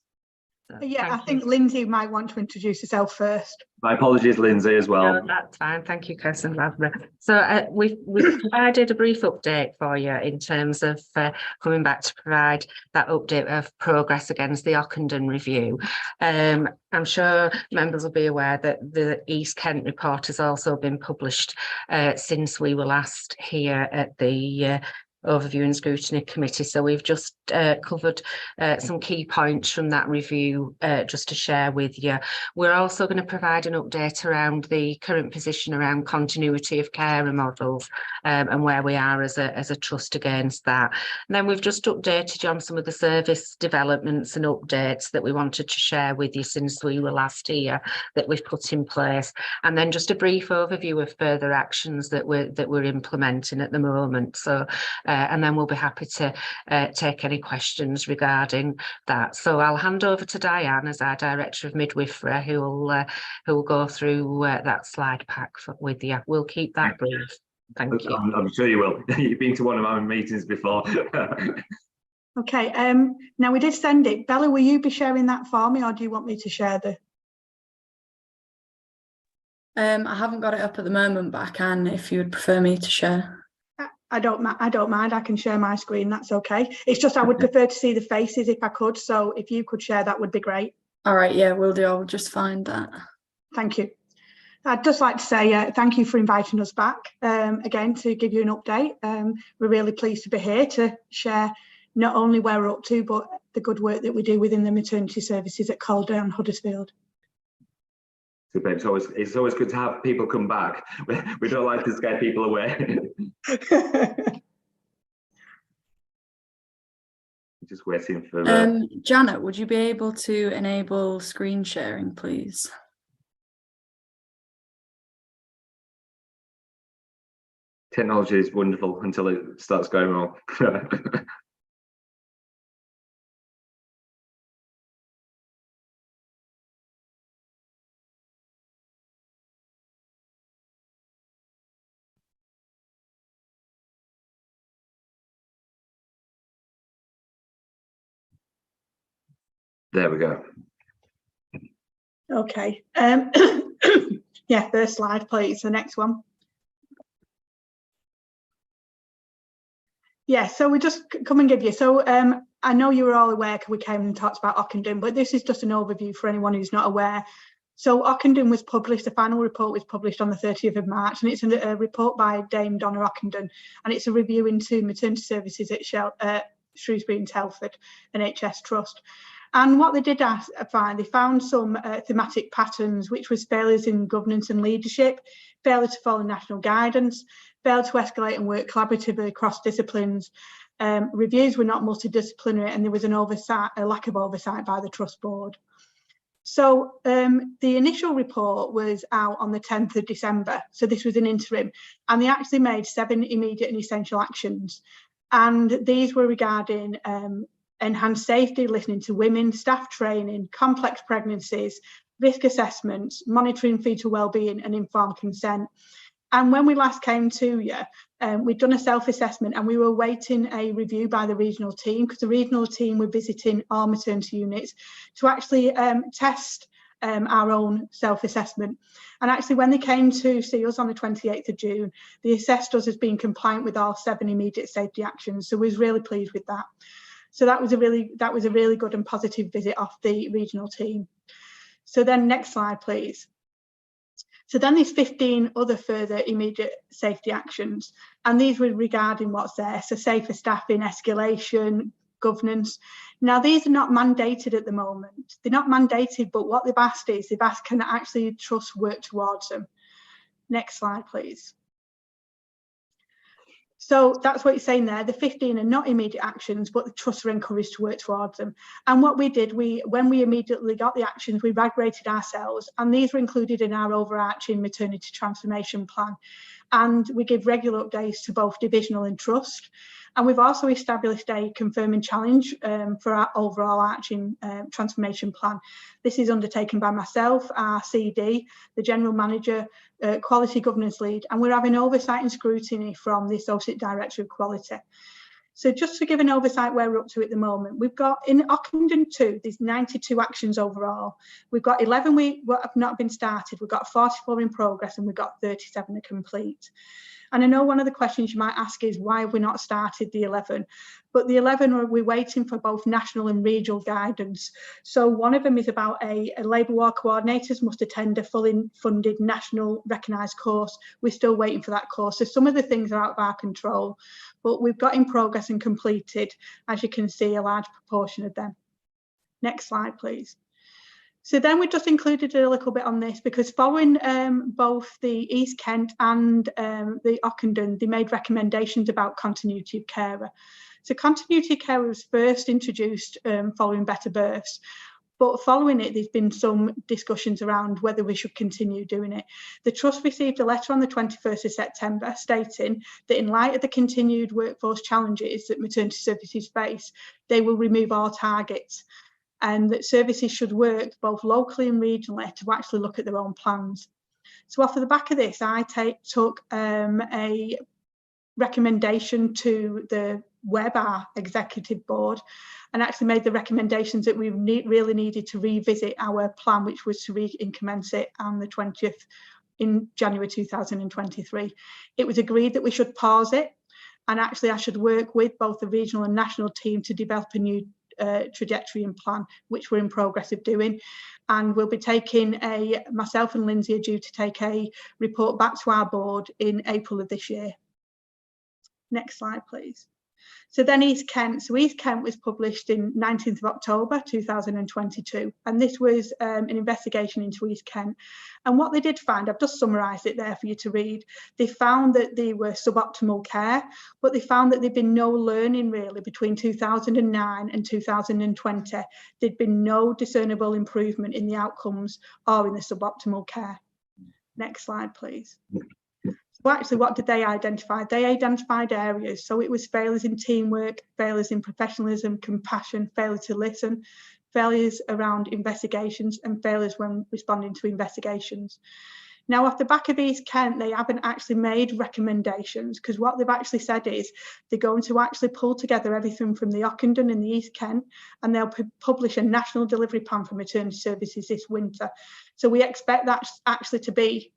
Yeah, I think Lindsay might want to introduce herself first. My apologies, Lindsay, as well. No, that's fine. Thank you, Kirsten Ladborough. So we've provided a brief update for you in terms of coming back to provide that update of progress against the Ockenden review. I'm sure members will be aware that the East Kent report has also been published since we were last here at the Overview and Scrutiny Committee. So we've just covered some key points from that review just to share with you. We're also going to provide an update around the current position around continuity of carer models and where we are as a trust against that. And then we've just updated you on some of the service developments and updates that we wanted to share with you since we were last here that we've put in place. And then just a brief overview of further actions that we're implementing at the moment. So and then we'll be happy to take any questions regarding that. So I'll hand over to Diane as our Director of Midwifery, who will go through that slide pack with you. We'll keep that brief. Thank you. I'm sure you will. You've been to one of our meetings before. Okay. Now we did send it. Bella, will you be sharing that for me, or do you want me to share the? I haven't got it up at the moment, but I can if you would prefer me to share. I don't mind. I can share my screen. That's okay. It's just I would prefer to see the faces if I could. So if you could share, that would be great. All right. Yeah, will do. I'll just find that. Thank you. I'd just like to say thank you for inviting us back again to give you an update. We're really pleased to be here to share not only where we're up to, but the good work that we do within the maternity services at Calderdale and Huddersfield. Super. It's always good to have people come back. We don't like to scare people away. Just waiting for Janet, would you be able to enable screen sharing, please? technology is wonderful until it starts going wrong. There we go. Okay. Yeah, first slide, please. The next one. Yeah, so we just come and give you. So I know you were all aware because we came and talked about Ockenden, but this is just an overview for anyone who's not aware. So Ockenden was published, the final report was published on the 30th of March, and it's a report by Dame Donna Ockenden, and it's a review into maternity services at Shrewsbury and Telford NHS Trust. And what they did find, they found some thematic patterns, which was failures in governance and leadership, failure to follow national guidance, failed to escalate and work collaboratively across disciplines. Reviews were not multidisciplinary, and there was a lack of oversight by the Trust Board. So the initial report was out on the 10th of December. So this was an interim, and they actually made 7 immediate and essential actions. And these were regarding enhanced safety, listening to women, staff training, complex pregnancies, risk assessments, monitoring fetal wellbeing and informed consent. And when we last came to you, we'd done a self-assessment and we were awaiting a review by the regional team, because the regional team were visiting our maternity units to actually test our own self-assessment. And actually when they came to see us on the 28th of June, they assessed us as being compliant with all 7 immediate safety actions. So we was really pleased with that. So that was a really good and positive visit off the regional team. So then next slide, please. So then there's 15 other further immediate safety actions, and these were regarding what's there. So safer staffing, escalation, governance. Now these are not mandated at the moment. They're not mandated, but what they've asked is, they've asked can actually Trust work towards them. Next slide, please. So that's what you're saying there. The 15 are not immediate actions, but the Trust are encouraged to work towards them. And what we did, when we immediately got the actions, we RAG rated ourselves, and these were included in our overarching maternity transformation plan. And we give regular updates to both divisional and Trust. And we've also established a confirming challenge for our overall arching transformation plan. This is undertaken by myself, our CD, the General Manager, Quality Governance Lead, and we're having oversight and scrutiny from the Associate Director of Quality. So just to give an oversight where we're up to at the moment, we've got in Ockenden 2, there's 92 actions overall. We've got 11 what have not been started, we've got 44 in progress, and we've got 37 are complete. And I know one of the questions you might ask is why have we not started the 11? But the 11 we're waiting for both national and regional guidance. So one of them is about a labour war coordinators must attend a fully funded national recognised course. We're still waiting for that course. So some of the things are out of our control, but we've got in progress and completed, as you can see, a large proportion of them. Next slide, please. So then we just included a little bit on this because following both the East Kent and the Ockenden, they made recommendations about continuity of carer. So continuity of care was first introduced following Better Births, but following it, there's been some discussions around whether we should continue doing it. The Trust received a letter on the 21st of September stating that in light of the continued workforce challenges that maternity services face, they will remove all targets, and that services should work both locally and regionally to actually look at their own plans. So off of the back of this, I took a recommendation to the WEBAR Executive Board and actually made the recommendations that we really needed to revisit our plan, which was to recommence it on the 20th in January 2023. It was agreed that we should pause it, and actually I should work with both the regional and national team to develop a new trajectory and plan, which we're in progress of doing. And we'll be taking myself and Lindsay are due to take a report back to our board in April of this year. Next slide, please. So then East Kent. So East Kent was published in 19th of October 2022, and this was an investigation into East Kent. And what they did find, I've just summarised it there for you to read, they found that they were suboptimal care, but they found that there'd been no learning really between 2009 and 2020. There'd been no discernible improvement in the outcomes or in the suboptimal care. Next slide, please. So actually, what did they identify? They identified areas. So it was failures in teamwork, failures in professionalism, compassion, failure to listen, failures around investigations, and failures when responding to investigations. Now, off the back of East Kent, they haven't actually made recommendations, because what they've actually said is they're going to actually pull together everything from the Ockenden and the East Kent, and they'll publish a national delivery plan for maternity services this winter. So we expect that actually to be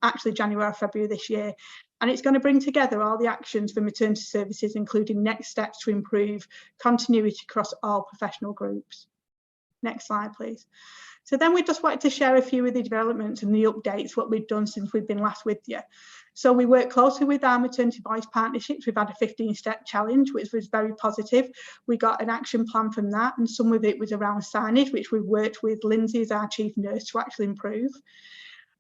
actually January or February this year. And it's going to bring together all the actions for maternity services, including next steps to improve continuity across all professional groups. Next slide, please. So then we just wanted to share a few of the developments and the updates, what we've done since we've been last with you. So we work closely with our maternity voice partnerships. We've had a 15-step challenge, which was very positive. We got an action plan from that, and some of it was around signage, which we've worked with Lindsay as our chief nurse to actually improve.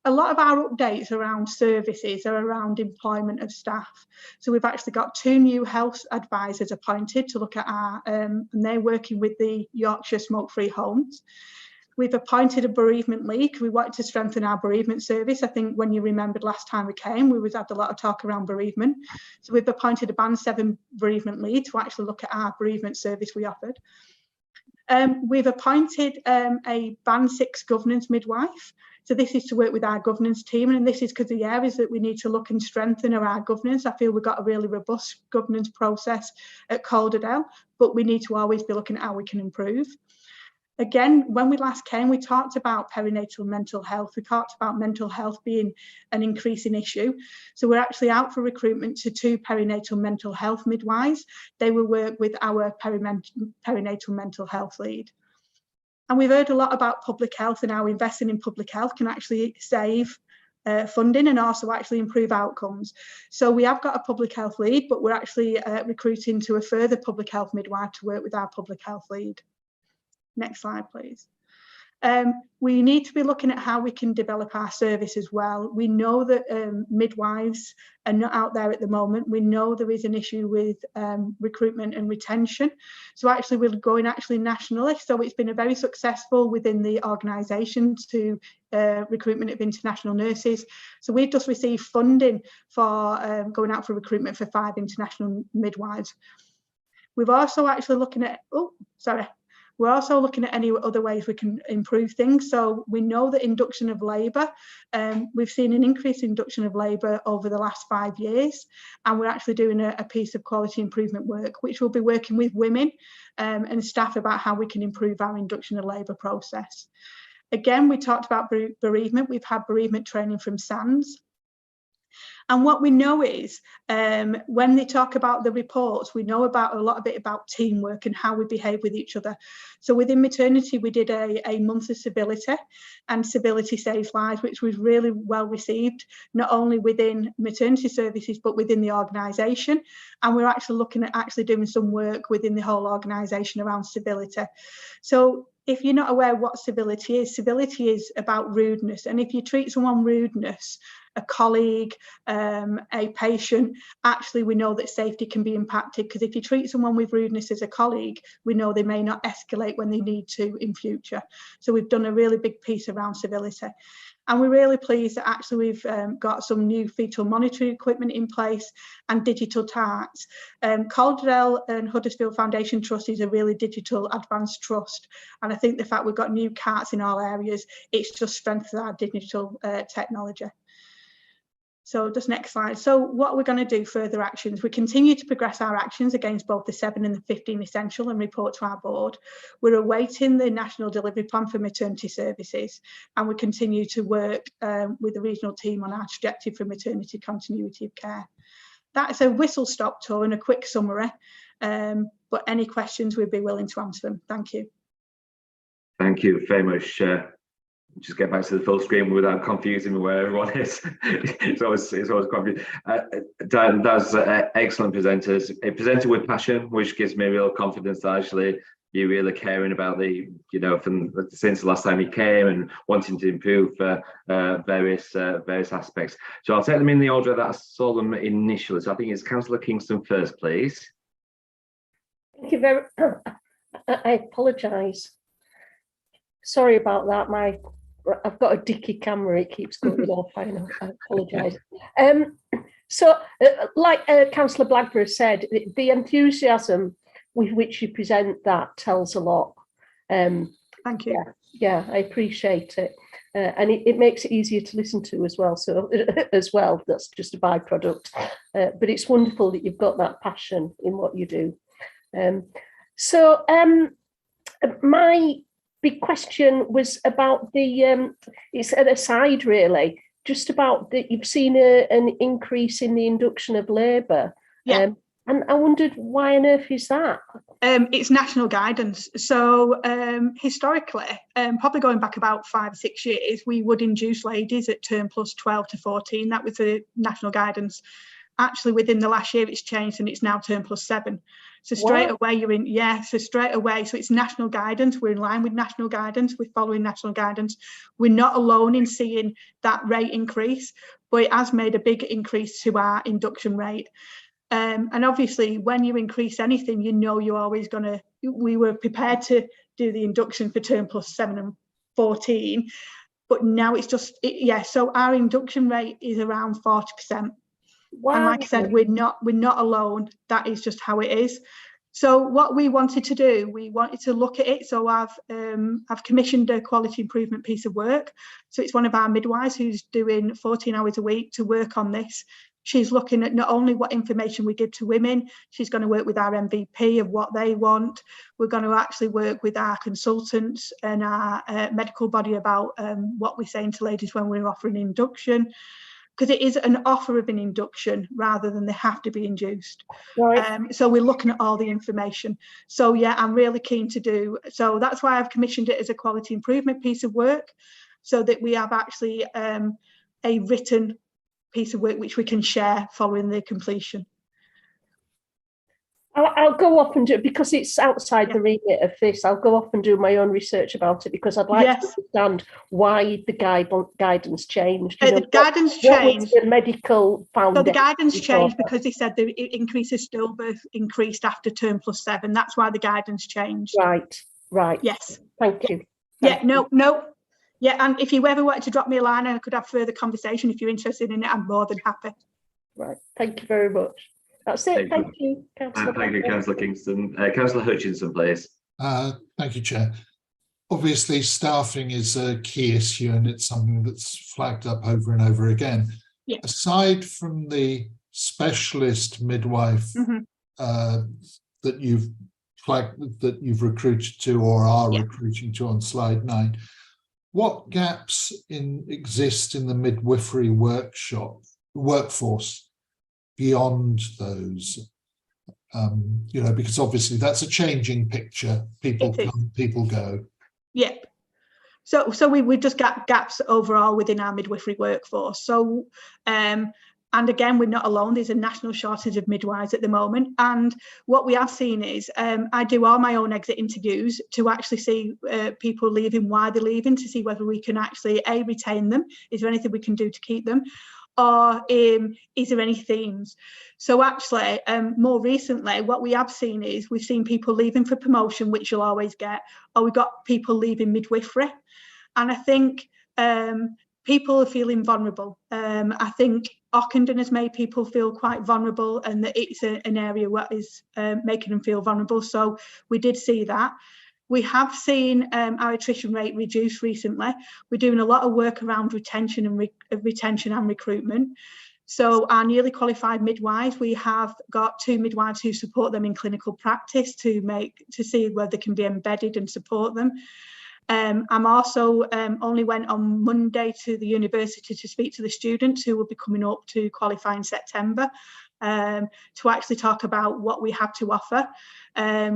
A lot of our updates around services are around employment of staff. So we've actually got 2 new health advisors appointed to look at our, and they're working with the Yorkshire Smoke-Free Homes. We've appointed a bereavement lead. We wanted to strengthen our bereavement service. I think when you remembered last time we came, we had a lot of talk around bereavement. So we've appointed a Band 7 bereavement lead to actually look at our bereavement service we offered. We've appointed a Band 6 governance midwife. So this is to work with our governance team, and this is because the areas that we need to look and strengthen are our governance. I feel we've got a really robust governance process at Calderdale, but we need to always be looking at how we can improve. Again, when we last came, we talked about perinatal mental health. We talked about mental health being an increasing issue. So we're actually out for recruitment to 2 perinatal mental health midwives. They will work with our perinatal mental health lead. And we've heard a lot about public health and how investing in public health can actually save funding and also actually improve outcomes. So we have got a public health lead, but we're actually recruiting to a further public health midwife to work with our public health lead. Next slide, please. We need to be looking at how we can develop our service as well. We know that midwives are not out there at the moment. We know there is an issue with recruitment and retention. So actually we're going nationally. So it's been a very successful within the organisation to recruitment of international nurses. So we've just received funding for going out for recruitment for 5 international midwives. We've also actually looking at, we're also looking at any other ways we can improve things. So we know that induction of labour, we've seen an increase in induction of labour over the last 5 years, and we're actually doing a piece of quality improvement work, which will be working with women and staff about how we can improve our induction of labour process. Again, we talked about bereavement. We've had bereavement training from SANS. And what we know is when they talk about the reports, we know about a lot of it about teamwork and how we behave with each other. So within maternity, we did a month of civility, and civility saves lives, which was really well received, not only within maternity services, but within the organisation. And we're actually looking at doing some work within the whole organisation around civility. So if you're not aware what civility is about rudeness. And if you treat someone rudeness, a colleague, a patient, actually we know that safety can be impacted, because if you treat someone with rudeness as a colleague, we know they may not escalate when they need to in future. So we've done a really big piece around civility. And we're really pleased that actually we've got some new fetal monitoring equipment in place and digital tarts. Calderdale and Huddersfield Foundation Trust is a really digital advanced trust. And I think the fact we've got new carts in all areas, it's just strengthened our digital technology. So just next slide. So what we're going to do, further actions, we continue to progress our actions against both the 7 and the 15 essential and report to our board. We're awaiting the national delivery plan for maternity services, and we continue to work with the regional team on our trajectory for maternity continuity of care. That's a whistle-stop tour and a quick summary, but any questions we'd be willing to answer them. Thank you. Thank you very much, just get back to the full screen without confusing me where everyone is. it's always confusing. That's excellent presenters. It presented with passion, which gives me real confidence that actually you're really caring about the, you know, from since the last time you came and wanting to improve various aspects. So I'll take them in the order that I saw them initially. So I think it's Councillor Kingston first, please. Thank you very much. I apologise. Sorry about that. I've got a dicky camera. It keeps going off. I know. I apologise. So, like Councillor Blackburn said, the enthusiasm with which you present that tells a lot. Thank you. Yeah, I appreciate it. And it makes it easier to listen to as well. So that's just a byproduct. But it's wonderful that you've got that passion in what you do. My big question was about it's an aside really, just about that you've seen an increase in the induction of labour. Yeah. And I wondered, why on earth is that? It's national guidance. So historically, probably going back about 5 or 6 years, we would induce ladies at term plus 12 to 14. That was the national guidance. Actually, within the last year, it's changed and it's now term plus 7. So straight away, you're in, yeah, so straight away. So it's national guidance. We're in line with national guidance. We're following national guidance. We're not alone in seeing that rate increase, but it has made a big increase to our induction rate. And obviously, when you increase anything, you know you're always going to, we were prepared to do the induction for term plus 7 and 14, but now it's just, yeah, so our induction rate is around 40%. Wow. And like I said, we're not alone. That is just how it is. So what we wanted to do, we wanted to look at it. So I've commissioned a quality improvement piece of work. So it's one of our midwives who's doing 14 hours a week to work on this. She's looking at not only what information we give to women, she's going to work with our MVP of what they want. We're going to actually work with our consultants and our medical body about what we're saying to ladies when we're offering induction, because it is an offer of an induction rather than they have to be induced. Right. So we're looking at all the information. So yeah, I'm really keen to do. So that's why I've commissioned it as a quality improvement piece of work, so that we have actually a written piece of work which we can share following the completion. I'll go off and do it because it's outside the remit of this. I'll go off and do my own research about it because I'd like to understand why the guidance changed. The guidance changed. The medical foundation. So the guidance changed because they said the increase of stillbirth increased after term plus 7. That's why the guidance changed. Right. Yes. Thank you. No. Yeah, and if you ever wanted to drop me a line and I could have further conversation, if you're interested in it, I'm more than happy. Right. Thank you very much. That's it. Thank you, Councillor. Thank you, Councillor Kingston. Councillor Hutchinson, please. Thank you, Chair. Obviously, staffing is a key issue and it's something that's flagged up over and over again. Yeah. Aside from the specialist midwife that you've flagged, that you've recruited to or are recruiting to on slide 9, what gaps exist in the midwifery workforce beyond those? You know, because obviously that's a changing picture. People come, people go. Yeah. So we just got gaps overall within our midwifery workforce. So and again, we're not alone. There's a national shortage of midwives at the moment. And what we have seen is I do all my own exit interviews to actually see people leaving, why they're leaving, to see whether we can actually retain them. Is there anything we can do to keep them? Or is there any themes? So actually, more recently, what we have seen is we've seen people leaving for promotion, which you'll always get, or we've got people leaving midwifery. And I think people are feeling vulnerable. I think Ockenden has made people feel quite vulnerable, and that it's an area what is making them feel vulnerable. So we did see that. We have seen our attrition rate reduce recently. We're doing a lot of work around retention and recruitment. So our newly qualified midwives, we have got 2 midwives who support them in clinical practice to see whether they can be embedded and support them. I'm also only went on Monday to the university to speak to the students who will be coming up to qualify in September, to actually talk about what we have to offer.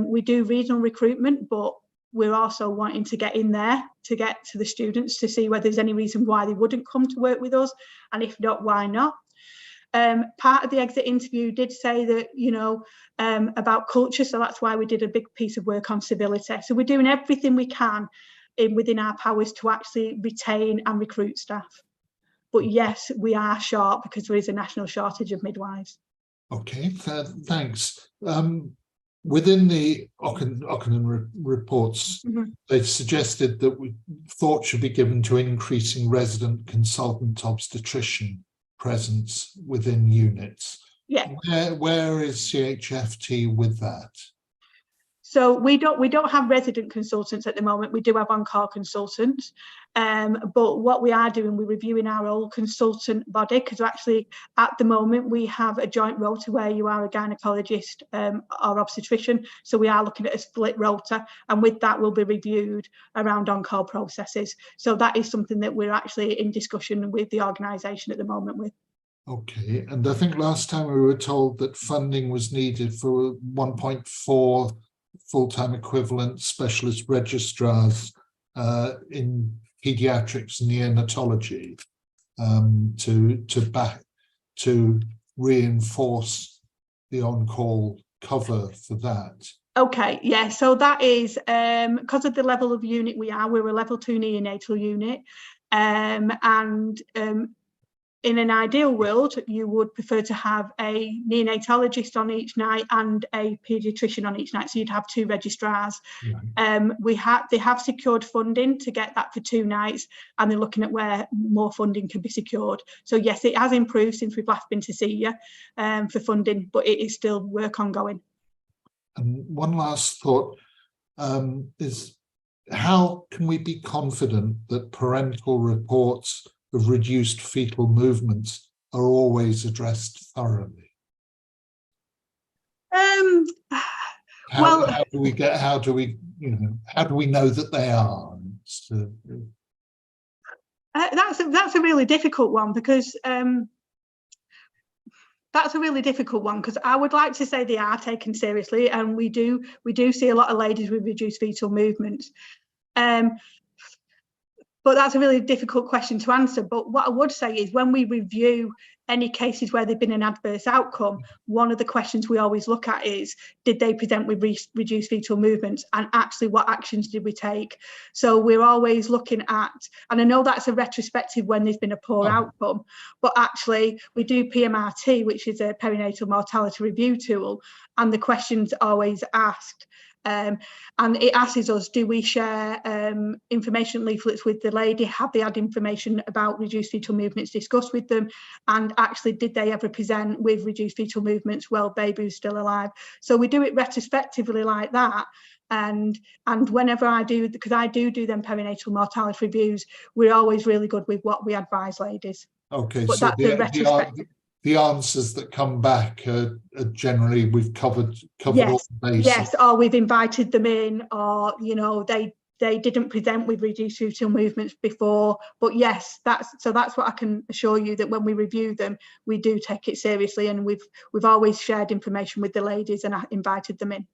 We do regional recruitment, but we're also wanting to get in there to get to the students to see whether there's any reason why they wouldn't come to work with us, and if not, why not. Part of the exit interview did say that, about culture, so that's why we did a big piece of work on civility. So we're doing everything we can within our powers to actually retain and recruit staff. But yes, we are short because there is a national shortage of midwives. Okay, thanks. Within the Ockenden reports, they've suggested that thought should be given to increasing resident consultant obstetrician presence within units. Yeah. Where is CHFT with that? So we don't have resident consultants at the moment. We do have on-call consultants, but what we are doing, we're reviewing our old consultant body, because actually at the moment we have a joint rota where you are a gynaecologist or obstetrician. So we are looking at a split rota, and with that we'll be reviewed around on-call processes. So that is something that we're actually in discussion with the organisation at the moment with. Okay, and I think last time we were told that funding was needed for 1.4 full-time equivalent specialist registrars in paediatrics and neonatology to reinforce the on-call cover for that. Okay, yeah, so that is because of the level of unit we're a level 2 neonatal unit, in an ideal world, you would prefer to have a neonatologist on each night and a paediatrician on each night, so you'd have 2 registrars. Right. They have secured funding to get that for 2 nights, and they're looking at where more funding can be secured. So yes, it has improved since we've last been to see you for funding, but it is still work ongoing. And one last thought is, how can we be confident that parental reports of reduced fetal movements are always addressed thoroughly? How do we know that they are? That's a really difficult one, because I would like to say they are taken seriously, and we do see a lot of ladies with reduced fetal movements. But that's a really difficult question to answer. But what I would say is, when we review any cases where there's been an adverse outcome, one of the questions we always look at is, did they present with reduced fetal movements, and actually what actions did we take? So we're always looking at, and I know that's a retrospective when there's been a poor outcome, but actually we do PMRT, which is a perinatal mortality review tool, and the question's always asked. And it asks us, do we share information leaflets with the lady? Have they had information about reduced fetal movements discussed with them? And actually, did they ever present with reduced fetal movements while baby was still alive? So we do it retrospectively like that. And whenever I do, because I do them perinatal mortality reviews, we're always really good with what we advise ladies. Okay, but so that's a retrospective. The answers that come back are generally, we've covered all the bases. Yes, or we've invited them in, or they didn't present with reduced fetal movements before. But yes, that's what I can assure you, that when we review them, we do take it seriously, and we've always shared information with the ladies and invited them in.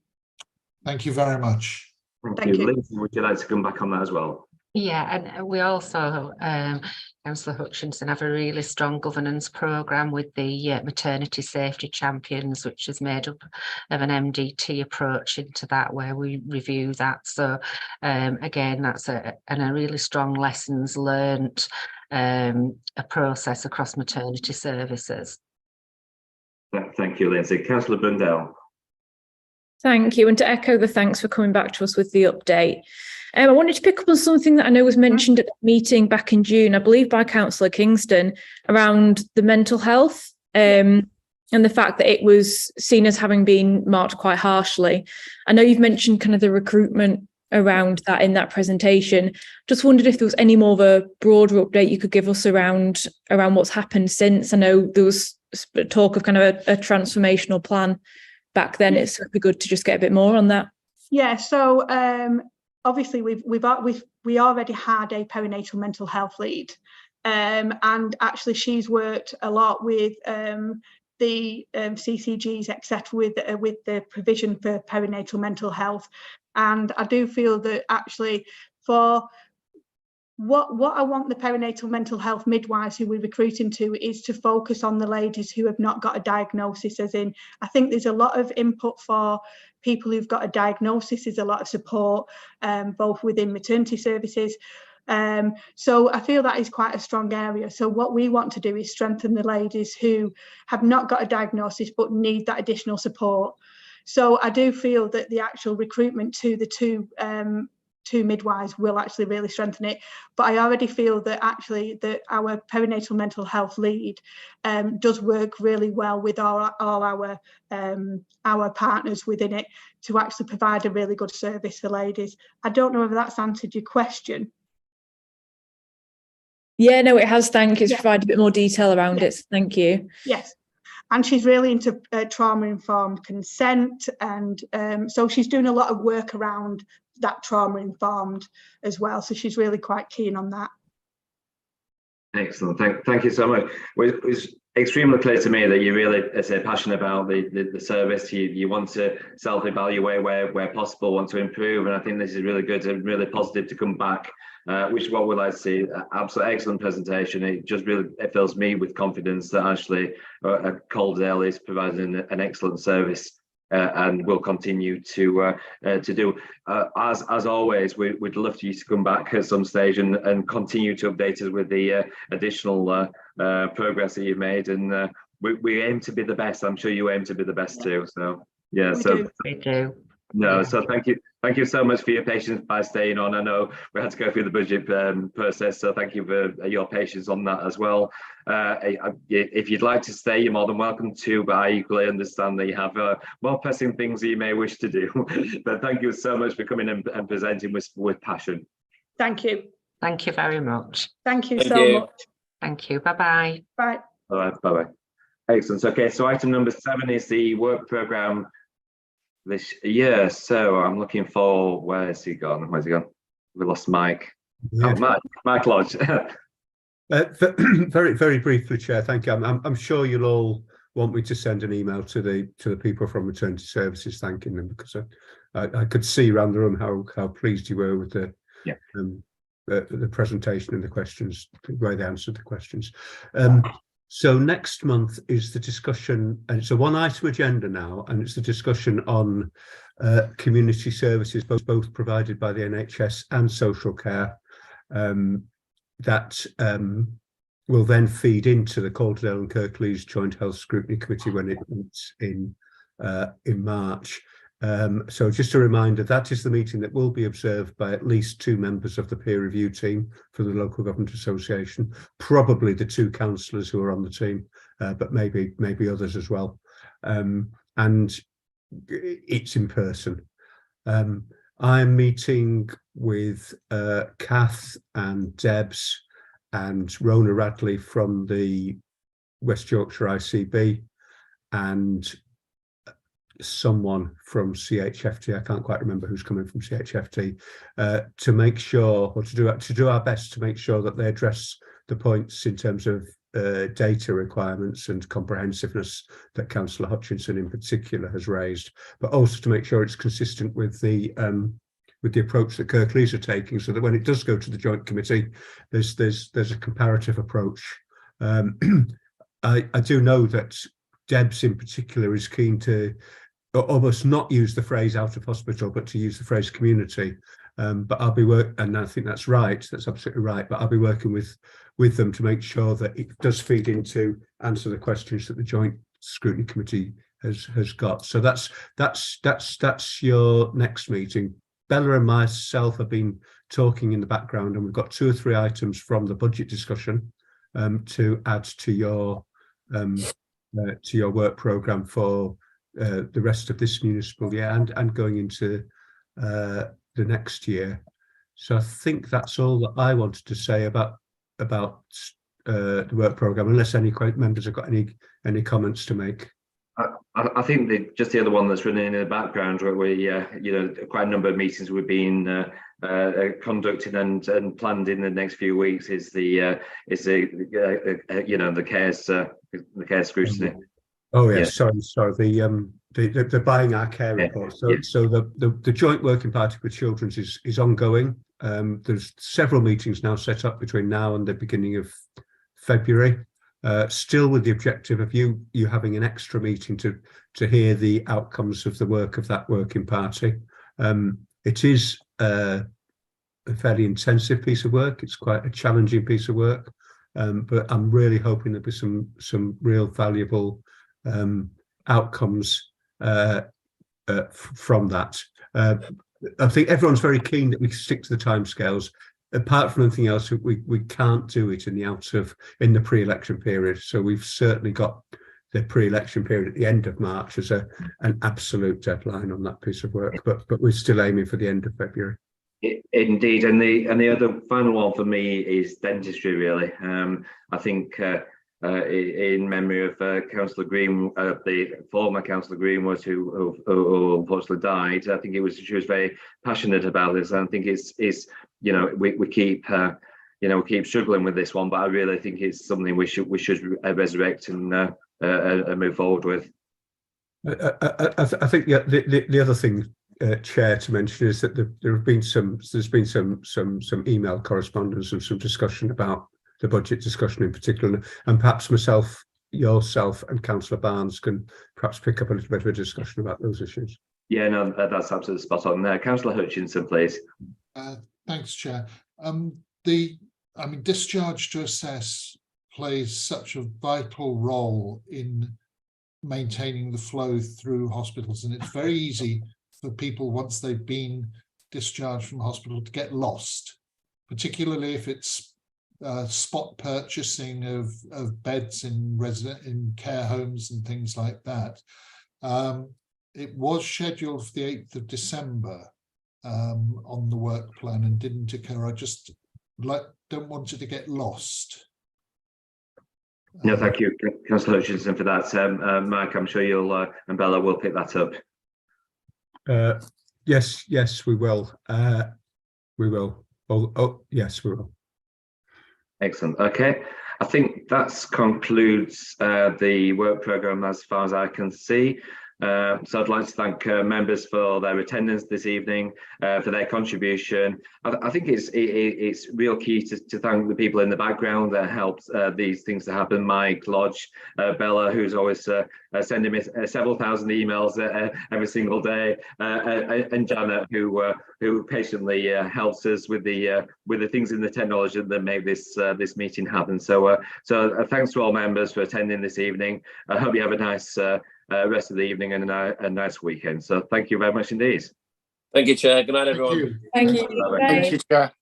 Thank you very much. Thank you. Lindsay, would you like to come back on that as well? Yeah, and we also, Councillor Hutchinson, have a really strong governance programme with the maternity safety champions, which is made up of an MDT approach into that, where we review that. So again, that's a really strong lessons learnt, a process across maternity services. Thank you, Lindsay. Councillor Brundell. Thank you, and to echo the thanks for coming back to us with the update. I wanted to pick up on something that I know was mentioned at the meeting back in June, I believe by Councillor Kingston, around the mental health and the fact that it was seen as having been marked quite harshly. I know you've mentioned kind of the recruitment around that in that presentation. Just wondered if there was any more of a broader update you could give us around what's happened since. I know there was talk of kind of a transformational plan back then. It's would be good to just get a bit more on that. Yeah, so obviously we already had a perinatal mental health lead, and actually she's worked a lot with the CCGs, etc., with the provision for perinatal mental health. And I do feel that actually for what I want the perinatal mental health midwives who we're recruiting to is to focus on the ladies who have not got a diagnosis, as in, I think there's a lot of input for people who've got a diagnosis, there's a lot of support, both within maternity services. So I feel that is quite a strong area. So what we want to do is strengthen the ladies who have not got a diagnosis but need that additional support. So I do feel that the actual recruitment to the two midwives will actually really strengthen it. But I already feel that actually that our perinatal mental health lead does work really well with all our partners within it to actually provide a really good service for ladies. I don't know whether that's answered your question. Yeah, no, it has. Thank you. It's provided a bit more detail around it. So thank you. Yes. And she's really into trauma-informed consent. And so she's doing a lot of work around that trauma-informed as well. So she's really quite keen on that. Excellent. Thank you so much. It's extremely clear to me that you're really, as I say, passionate about the service. You want to self-evaluate where possible, want to improve. And I think this is really good and really positive to come back, which is what we'd like to see. Absolutely excellent presentation. It just really fills me with confidence that actually Calderdale is providing an excellent service. And we'll continue to do. As always, we'd love for you to come back at some stage and continue to update us with the additional progress that you've made. And we aim to be the best. I'm sure you aim to be the best too. So yeah, We do. No, so thank you so much for your patience by staying on. I know we had to go through the budget process, so thank you for your patience on that as well. If you'd like to stay, you're more than welcome to, but I equally understand that you have more pressing things that you may wish to do. But thank you so much for coming and presenting with passion. Thank you. Thank you very much. Thank you so much. Thank you. Bye-bye. Bye. Bye-bye. Excellent. Okay, so item number 7 is the work programme this year. So I'm looking for, where's he gone? We lost Mike. Yeah. Oh, Mike Lodge. Very, very briefly, Chair. Thank you. I'm sure you'll all want me to send an email to the people from Maternity Services thanking them, because I could see around the room how pleased you were with the presentation and the questions, the way they answered the questions. So next month is the discussion, and it's a one-item agenda now, and it's the discussion on community services, both provided by the NHS and social care, that will then feed into the Calderdale and Kirklees Joint Health Scrutiny Committee when it meets in March. So just a reminder, that is the meeting that will be observed by at least 2 members of the peer review team for the Local Government Association, probably the 2 councillors who are on the team, but maybe others as well. And it's in person. I'm meeting with Kath and Debs and Rona Radley from the West Yorkshire ICB and someone from CHFT, I can't quite remember who's coming from CHFT, to make sure, or to do our best to make sure that they address the points in terms of data requirements and comprehensiveness that Councillor Hutchinson in particular has raised, but also to make sure it's consistent with the approach that Kirklees are taking, so that when it does go to the joint committee, there's a comparative approach. I do know that Debs in particular is keen to almost not use the phrase out of hospital, but to use the phrase community. But I'll be and I think that's right, that's absolutely right, but I'll be working with them to make sure that it does feed into answer the questions that the Joint Scrutiny Committee has got. So that's your next meeting. Bella and myself have been talking in the background, and we've got 2 or 3 items from the budget discussion to add to your work programme for the rest of this municipal year and going into the next year. So I think that's all that I wanted to say about the work programme, unless any members have got any comments to make. I think just the other one that's running in the background, where we, quite a number of meetings we've been conducted and planned in the next few weeks is the care scrutiny. Oh yes, sorry. The buying our care report. So the joint working party with children is ongoing. There's several meetings now set up between now and the beginning of February. Still with the objective of you having an extra meeting to hear the outcomes of the work of that working party. It is a fairly intensive piece of work. It's quite a challenging piece of work, but I'm really hoping there'll be some real valuable outcomes from that. I think everyone's very keen that we stick to the timescales. Apart from anything else, we can't do it in the pre-election period. So we've certainly got the pre-election period at the end of March as an absolute deadline on that piece of work. But we're still aiming for the end of February. Indeed, and the other final one for me is dentistry. Really, I think in memory of Councillor Green, the former Councillor Greenwood, who unfortunately died. I think she was very passionate about this. And I think it's we keep keep struggling with this one, but I really think it's something we should resurrect and move forward with. I think the other thing, Chair, to mention is that there's been some email correspondence and some discussion about the budget discussion in particular, and perhaps myself, yourself, and Councillor Barnes can perhaps pick up a little bit of a discussion about those issues. Yeah, no, that's absolutely spot on. Councillor Hutchinson, please. Thanks, Chair. Discharge to assess plays such a vital role in maintaining the flow through hospitals, and it's very easy for people, once they've been discharged from hospital, to get lost, particularly if it's spot purchasing of beds in care homes and things like that. It was scheduled for the 8th of December on the work plan and didn't occur. I just don't want it to get lost. No, thank you, Councillor Hutchinson, for that. Mike, I'm sure you'll and Bella will pick that up. Yes, we will. We will. Oh, yes, we will. Excellent. Okay, I think that concludes the work programme as far as I can see. So I'd like to thank members for their attendance this evening, for their contribution. I think it's real key to thank the people in the background that helped these things to happen. Mike, Lodge, Bella, who's always sending me several thousand emails every single day, and Janet, who patiently helps us with the things in the technology that make this meeting happen. So thanks to all members for attending this evening. I hope you have a nice rest of the evening and a nice weekend. So thank you very much indeed. Thank you, Chair. Good night, everyone. Thank you. Thank you, Chair.